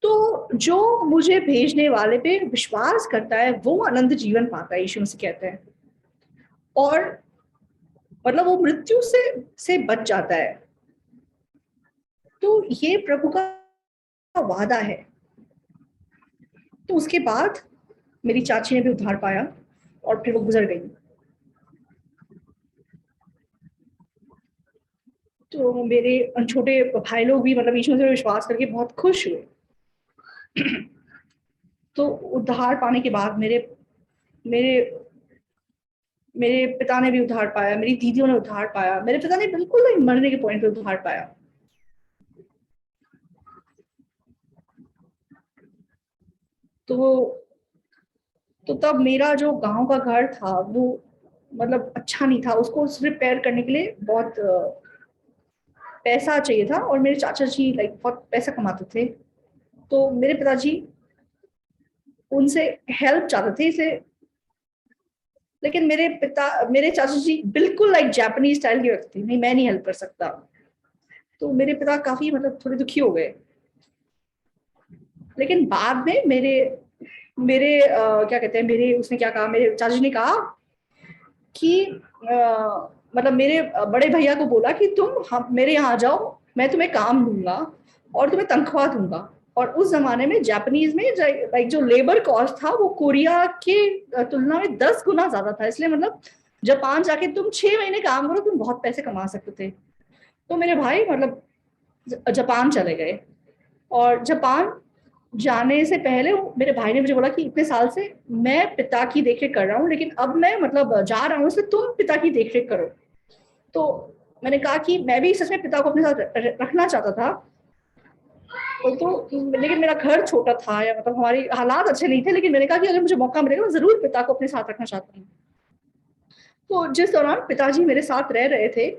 तो जो मुझे भेजने वाले पे विश्वास करता है वो अनंत जीवन पाता है, यीशु मसीह कहते हैं। और मतलब वो मृत्यु से बच जाता है। तो ये प्रभु का वादा है। तो उसके बाद मेरी चाची ने भी उद्धार पाया और फिर वो गुजर गई। तो मेरे छोटे भाई लोग भी मतलब यीशु मसीह पे विश्वास करके बहुत खुश हुए। तो उद्धार पाने के बाद मेरे मेरे पिता ने भी उद्धार पाया, मेरी दीदियों ने उद्धार पाया, मेरे पिता ने बिल्कुल नहीं मरने के पॉइंट पे उद्धार पाया। तो तो तब मेरा जो गांव का घर था वो मतलब अच्छा नहीं था, उसको रिपेयर करने के लिए बहुत पैसा चाहिए था, और मेरे चाचा जी लाइक बहुत पैसा कमाते थे। तो मेरे पिताजी उनसे हेल्प चाहते थे इसे। लेकिन मेरे चाचा जी बिल्कुल लाइक जापानीज स्टाइल के व्यक्ति थे, नहीं मैं नहीं हेल्प कर सकता। तो मेरे पिता काफी मतलब थोड़े दुखी हो गए। लेकिन बाद में मेरे मेरे क्या कहते हैं, मेरे उसने क्या कहा, मेरे चाचा जी ने कहा कि मतलब मेरे बड़े भैया को बोला कि तुम हम मेरे यहाँ आ जाओ, मैं तुम्हें काम दूंगा और तुम्हें तनख्वाह दूंगा। और उस जमाने में जापानीज में लाइक जो लेबर कॉस्ट था वो कोरिया के तुलना में 10 गुना ज्यादा था, इसलिए मतलब जापान जाके तुम 6 महीने काम करो, तुम बहुत पैसे कमा सकते थे। तो मेरे भाई मतलब जापान चले गए। और जापान जाने से पहले मेरे भाई ने मुझे बोला कि इतने साल से मैं पिता की देखरेख कर रहा हूँ, लेकिन अब मैं मतलब जा रहा हूँ, इसलिए तुम पिता की देखरेख करो। तो मैंने कहा कि मैं भी सच में पिता को अपने साथ रखना चाहता था। तो लेकिन मेरा घर छोटा था, या मतलब हमारी हालात अच्छे नहीं थे, लेकिन मैंने कहा कि अगर मुझे मौका मिलेगा मैं जरूर पिता को अपने साथ रखना चाहता हूँ। तो जिस दौरान पिताजी मेरे साथ रह रहे थे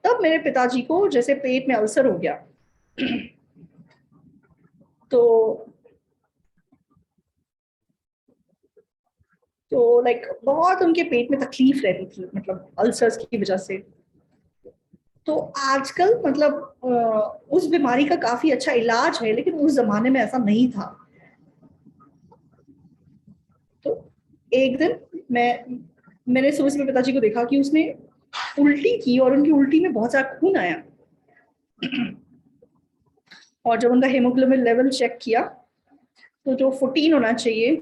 तब मेरे पिताजी को जैसे पेट में अल्सर हो गया। तो लाइक बहुत उनके पेट में तकलीफ रहती थी, मतलब अल्सर्स की वजह से। तो आजकल मतलब उस बीमारी का काफी अच्छा इलाज है, लेकिन उस जमाने में ऐसा नहीं था। तो एक दिन मैंने सुबह सुबह पिताजी को देखा कि उसने उल्टी की और उनकी उल्टी में बहुत सारा खून आया। और जब उनका हीमोग्लोबिन लेवल चेक किया तो जो 14 होना चाहिए,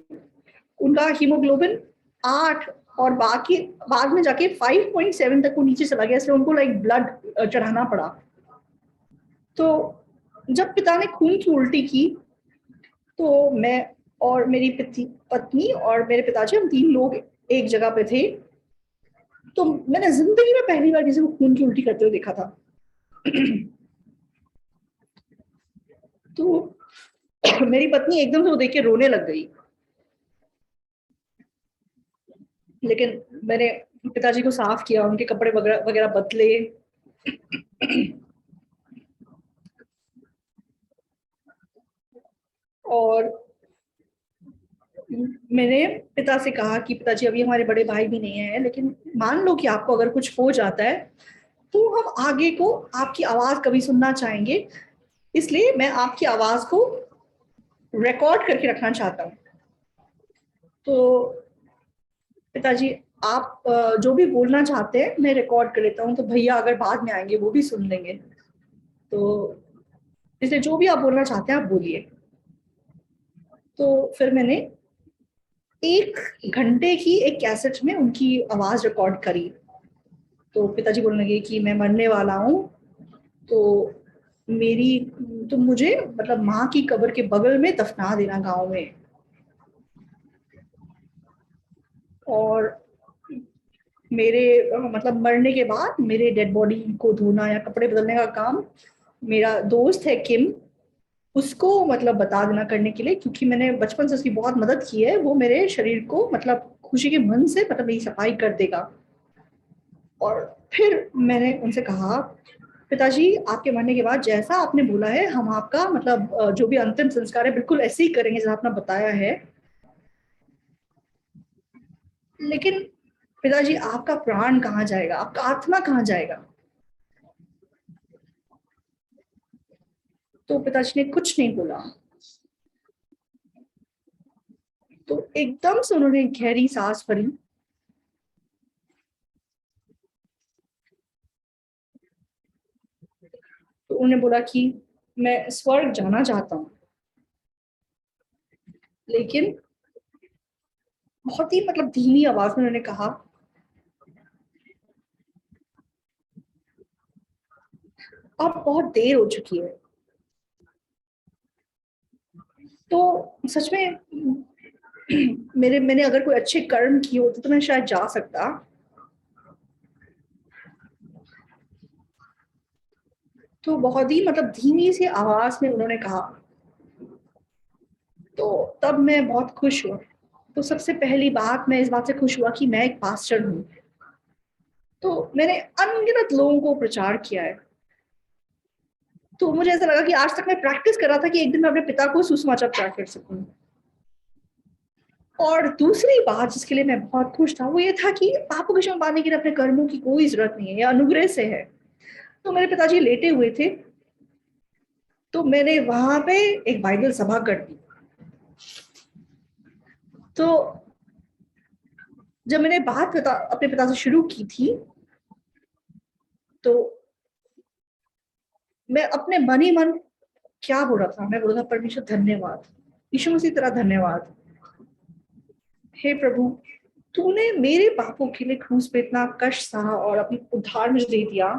उनका हीमोग्लोबिन 8, और बाकी बाद में जाके 5.7 तक वो नीचे चला गया, इसलिए उनको लाइक ब्लड चढ़ाना पड़ा। तो जब पिता ने खून की उल्टी की तो मैं और मेरी पत्नी और मेरे पिताजी, हम 3 लोग एक जगह पे थे। तो मैंने जिंदगी में पहली बार किसी को खून की उल्टी करते हुए देखा था। तो मेरी पत्नी एकदम से वो देख के रोने लग गई, लेकिन मैंने पिताजी को साफ किया, उनके कपड़े वगैरह वगैरह बदले। और मैंने पिता से कहा कि पिताजी, अभी हमारे बड़े भाई भी नहीं है, लेकिन मान लो कि आपको अगर कुछ हो जाता है तो हम आगे को आपकी आवाज कभी सुनना चाहेंगे, इसलिए मैं आपकी आवाज को रिकॉर्ड करके रखना चाहता हूँ। तो पिताजी, आप जो भी बोलना चाहते हैं मैं रिकॉर्ड कर लेता हूँ, तो भैया अगर बाद में आएंगे वो भी सुन लेंगे, तो इसलिए जो भी आप बोलना चाहते हैं आप बोलिए। तो फिर मैंने 1 घंटे की एक कैसेट में उनकी आवाज रिकॉर्ड करी। तो पिताजी बोलने लगे कि मैं मरने वाला हूँ, तो मेरी तो मुझे मतलब माँ की कब्र के बगल में दफना देना गांव में। और मेरे मतलब मरने के बाद मेरे डेड बॉडी को धोना या कपड़े बदलने का काम मेरा दोस्त है किम, उसको मतलब बता देना करने के लिए, क्योंकि मैंने बचपन से उसकी बहुत मदद की है। वो मेरे शरीर को मतलब खुशी के मन से मतलब मेरी सफाई कर देगा। और फिर मैंने उनसे कहा, पिताजी आपके मरने के बाद जैसा आपने बोला है, हम आपका मतलब जो भी अंतिम संस्कार है बिल्कुल ऐसे ही करेंगे जैसा आपने बताया है। लेकिन पिताजी, आपका प्राण कहाँ जाएगा, आपका आत्मा कहाँ जाएगा? तो पिताजी ने कुछ नहीं बोला। तो एकदम से उन्होंने गहरी सांस भरी, तो उन्होंने बोला कि मैं स्वर्ग जाना चाहता हूँ, लेकिन बहुत ही मतलब धीमी आवाज में उन्होंने कहा, अब बहुत देर हो चुकी है। तो सच में मैंने अगर कोई अच्छे कर्म किए होते तो मैं शायद जा सकता। तो बहुत ही मतलब धीमी सी आवाज में उन्होंने कहा। तो तब मैं बहुत खुश हुआ। तो सबसे पहली बात, मैं इस बात से खुश हुआ कि मैं एक पास्टर हूँ। तो मैंने अनगिनत लोगों को प्रचार किया है। तो मुझे ऐसा लगा कि आज तक मैं प्रैक्टिस कर रहा था कि एक दिन मैं अपने पिता को सुसमाचार प्रचार कर सकूं। और दूसरी बात जिसके लिए मैं बहुत खुश था वो ये था कि पापों की क्षमा पाने के लिए अपने कर्मों की कोई जरूरत नहीं है, या अनुग्रह से है। तो मेरे पिताजी लेटे हुए थे, तो मैंने वहां पे एक बाइबल सभा कर दी। तो जब मैंने बात अपने पिता से शुरू की थी, तो मैं अपने मन ही मन क्या बोल रहा था, मैं बोल रहा था, परमेश्वर धन्यवाद, यीशु मसीह तेरा धन्यवाद, हे प्रभु, तूने मेरे पापों के लिए क्रूस पे इतना कष्ट सहा और अपनी उद्धार मुझे दे दिया।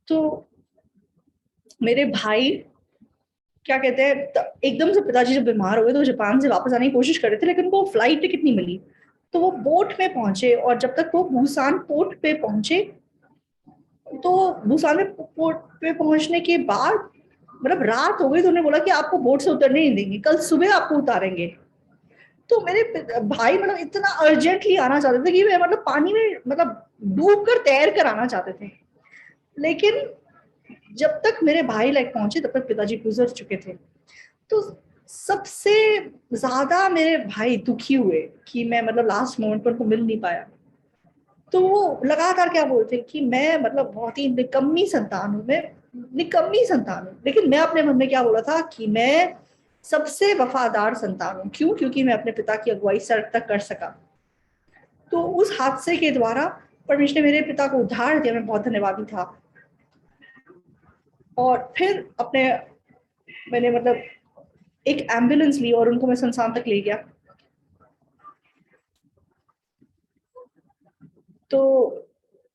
तो मेरे भाई क्या कहते हैं, एकदम से पिताजी जब बीमार हो गए तो जापान से वापस आने की कोशिश कर रहे थे, लेकिन उनको फ्लाइट टिकट नहीं मिली। तो वो बोट में पहुंचे, और जब तक वो बुसान पोर्ट पे पहुंचे, तो बुसान में पोर्ट पे पहुंचने के बाद मतलब रात हो गई, तो उन्होंने बोला कि आपको बोट से उतरने नहीं देंगे, कल सुबह आपको उतारेंगे। तो मेरे भाई मतलब इतना अर्जेंटली आना चाहते थे कि वे मतलब पानी में मतलब डूब कर तैर कर आना चाहते थे। लेकिन जब तक मेरे भाई लाइक पहुंचे तब तक पिताजी गुजर चुके थे। तो सबसे ज्यादा मेरे भाई दुखी हुए कि मैं मतलब लास्ट मोमेंट पर उनको मिल नहीं पाया। तो वो लगातार क्या बोलते कि मैं मतलब बहुत ही निकम्मी संतान हूँ, निकम्मी संतान हूँ। लेकिन मैं अपने मन में क्या बोला था कि मैं सबसे वफादार संतान हूँ। क्यों? क्योंकि मैं अपने पिता की अगुवाई सर तक कर सका। तो उस हादसे के द्वारा परमेश्वर ने मेरे पिता को उद्धार दिया, मैं बहुत धन्यवादी था। और फिर अपने मैंने मतलब एक एम्बुलेंस ली और उनको मैं संस्थान तक ले गया। तो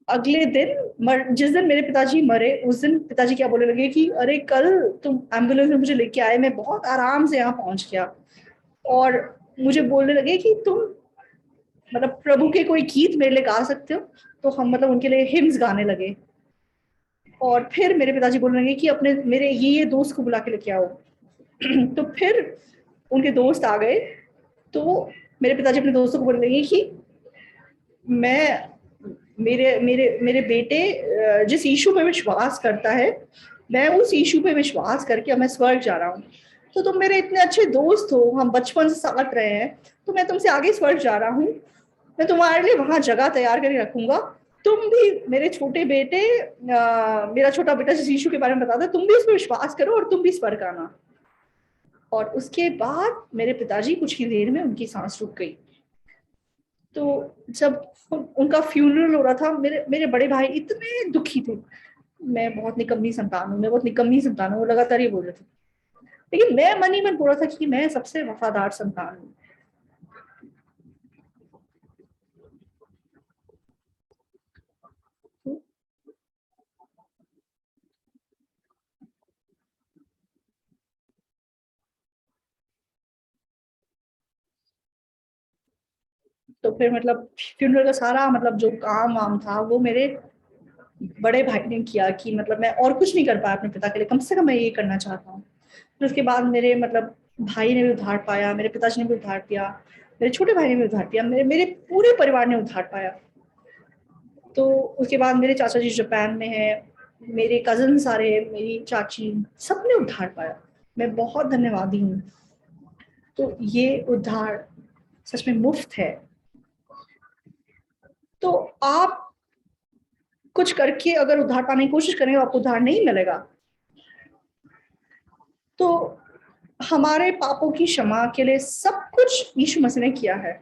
अगले दिन जिस दिन मेरे पिताजी मरे, उस दिन पिताजी क्या बोलने लगे कि अरे कल तुम एम्बुलेंस में मुझे लेके आए, मैं बहुत आराम से यहाँ पहुंच गया। और मुझे बोलने लगे कि तुम मतलब प्रभु के कोई गीत मेरे लिए गा सकते हो। तो हम मतलब उनके लिए हिम्स गाने लगे। और फिर मेरे पिताजी बोलने लगे कि अपने मेरे ये दोस्त को बुला के लेके आओ। तो फिर उनके दोस्त आ गए। तो मेरे पिताजी अपने दोस्तों को बोलने लगे कि मैं मेरे मेरे मेरे बेटे जिस यीशु पे विश्वास करता है, मैं उस यीशु पे विश्वास करके अब मैं स्वर्ग जा रहा हूँ। तो तुम मेरे इतने अच्छे दोस्त हो, हम बचपन से साथ रहे हैं, तो मैं तुमसे आगे स्वर्ग जा रहा हूँ। मैं तुम्हारे लिए वहां जगह तैयार करके रखूंगा। तुम भी मेरे छोटे बेटे, मेरा छोटा बेटा जिस यीशु के बारे में बताता, तुम भी उस पर विश्वास करो और तुम भी स्वर्ग आना। और उसके बाद मेरे पिताजी कुछ ही देर में उनकी सांस रुक गई। तो जब उनका फ्यूनरल हो रहा था, मेरे मेरे बड़े भाई इतने दुखी थे। मैं बहुत निकम्मी संतान हूँ, मैं बहुत निकम्मी संतान हूँ, वो लगातार ये बोल रहे थे। लेकिन मैं मन ही मन बोल रहा था कि मैं सबसे वफादार संतान हूँ। तो फिर मतलब फ्यूनरल का सारा मतलब जो काम वाम था वो मेरे बड़े भाई ने किया कि मतलब मैं और कुछ नहीं कर पाया अपने पिता के लिए, कम से कम मैं ये करना चाहता हूँ। फिर उसके बाद मेरे मतलब भाई ने भी उद्धार पाया, मेरे पिताजी ने भी उद्धार पाया, मेरे छोटे भाई ने भी उद्धार पाया, मेरे मेरे पूरे परिवार ने उद्धार पाया। तो उसके बाद मेरे चाचा जी जापान में है, मेरे कजन सारे, मेरी चाची, सबने उद्धार पाया। मैं बहुत धन्यवादी हूँ। तो ये उद्धार सच में मुफ्त है। तो आप कुछ करके अगर उद्धार पाने की कोशिश करेंगे, आपको उद्धार नहीं मिलेगा। तो हमारे पापों की क्षमा के लिए सब कुछ यीशु मसीह ने किया है।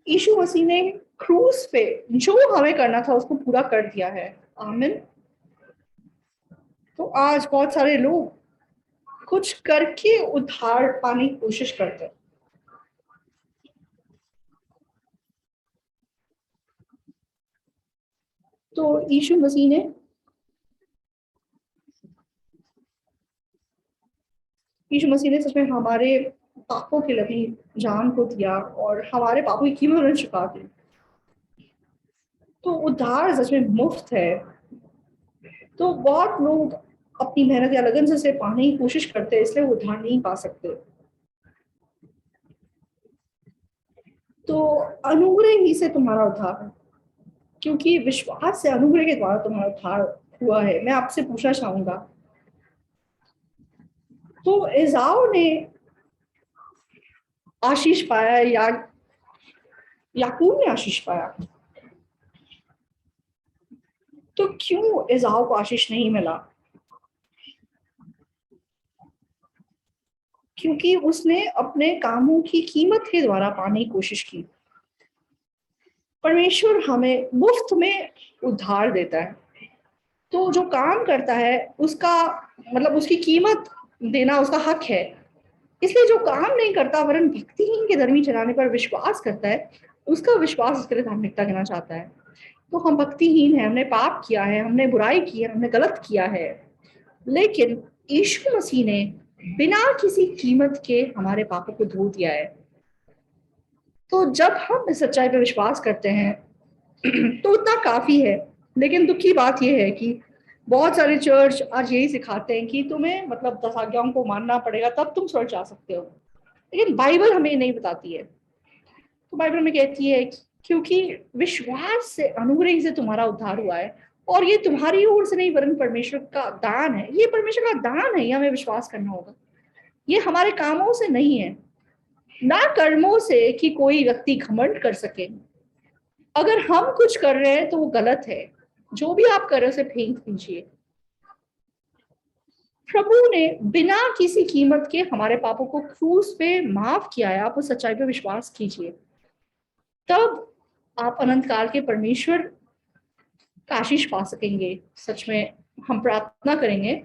यीशु मसीह ने क्रूस पे जो हमें करना था उसको पूरा कर दिया है। आमीन। तो आज बहुत सारे लोग कुछ करके उद्धार पाने की कोशिश करते हैं। तो यीशु मसीह ने सच में हमारे पापों के लिए अपनी जान को दिया और हमारे पापों की कीमत उन्होंने चुका दी। तो उद्धार सच में मुफ्त है। तो बहुत लोग अपनी मेहनत या लगन से पाने की कोशिश करते हैं, इसलिए वो उद्धार नहीं पा सकते। तो अनुग्रह ही से तुम्हारा उद्धार है, क्योंकि विश्वास से अनुग्रह के द्वारा तुम्हारा उद्धार हुआ है। मैं आपसे पूछना चाहूंगा, तो एसाव ने आशीष पाया या याकूब ने आशीष पाया? तो क्यों एसाव को आशीष नहीं मिला? क्योंकि उसने अपने कामों की कीमत के द्वारा पाने की कोशिश की। परमेश्वर हमें मुफ्त में उद्धार देता है। तो जो काम करता है उसका मतलब उसकी कीमत देना उसका हक है। इसलिए जो काम नहीं करता वरन भक्तिहीन के धर्मी ठहराने पर विश्वास करता है, उसका विश्वास उसके लिए धार्मिकता कहना चाहता है। तो हम भक्तिहीन हैं, हमने पाप किया है, हमने बुराई की है, हमने गलत किया है, लेकिन यीशु मसीह ने बिना किसी कीमत के हमारे पापों को धो दिया है। तो जब हम इस सच्चाई पर विश्वास करते हैं तो उतना काफी है। लेकिन दुख की बात यह है कि बहुत सारे चर्च आज यही सिखाते हैं कि तुम्हें मतलब 10 आज्ञाओं को मानना पड़ेगा तब तुम स्वर्ग जा सकते हो। लेकिन बाइबल हमें नहीं बताती है। तो बाइबल में कहती है क्योंकि विश्वास से अनुग्रह से तुम्हारा उद्धार हुआ है, और ये तुम्हारी ओर से नहीं वरन परमेश्वर का दान है। ये परमेश्वर का दान है, ये हमें विश्वास करना होगा। ये हमारे कामों से नहीं है, ना कर्मों से कि कोई व्यक्ति घमंड कर सके। अगर हम कुछ कर रहे हैं तो वो गलत है। जो भी आप कर रहे हो उसे फेंक दीजिए। प्रभु ने बिना किसी कीमत के हमारे पापों को क्रूस पे माफ किया है। आप उस सच्चाई पे विश्वास कीजिए, तब आप अनंत काल के परमेश्वर का आशीष पा सकेंगे। सच में हम प्रार्थना करेंगे।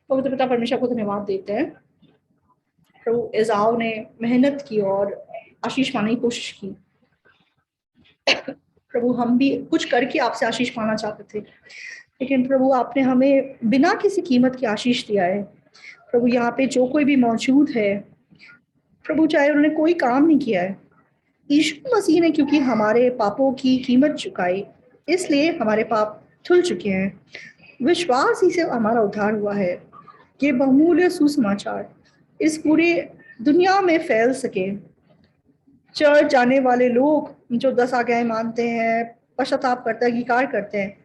पवित्र पिता परमेश्वर को धन्यवाद देते हैं। प्रभु एसाव ने मेहनत की और आशीष पाने की कोशिश की। प्रभु हम भी कुछ करके आपसे आशीष पाना चाहते थे, लेकिन प्रभु आपने हमें बिना किसी कीमत की आशीष दिया है। प्रभु यहाँ पे जो कोई भी मौजूद है प्रभु, चाहे उन्होंने कोई काम नहीं किया है, यीशु मसीह ने क्योंकि हमारे पापों की कीमत चुकाई, इसलिए हमारे पाप धुल चुके हैं। विश्वास ही से हमारा उद्धार हुआ है। ये बहुमूल्य सुसमाचार इस पूरी दुनिया में फैल सके। चर्च जाने वाले लोग जो 10 आज्ञाएं मानते हैं, पश्चाताप करते हैं, अंगीकार करते हैं,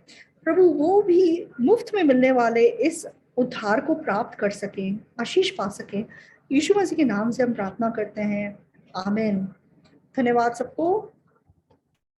प्रभु वो भी मुफ्त में मिलने वाले इस उद्धार को प्राप्त कर सकें, आशीष पा सकें। यीशु मसीह के नाम से हम प्रार्थना करते हैं, आमीन। धन्यवाद सबको।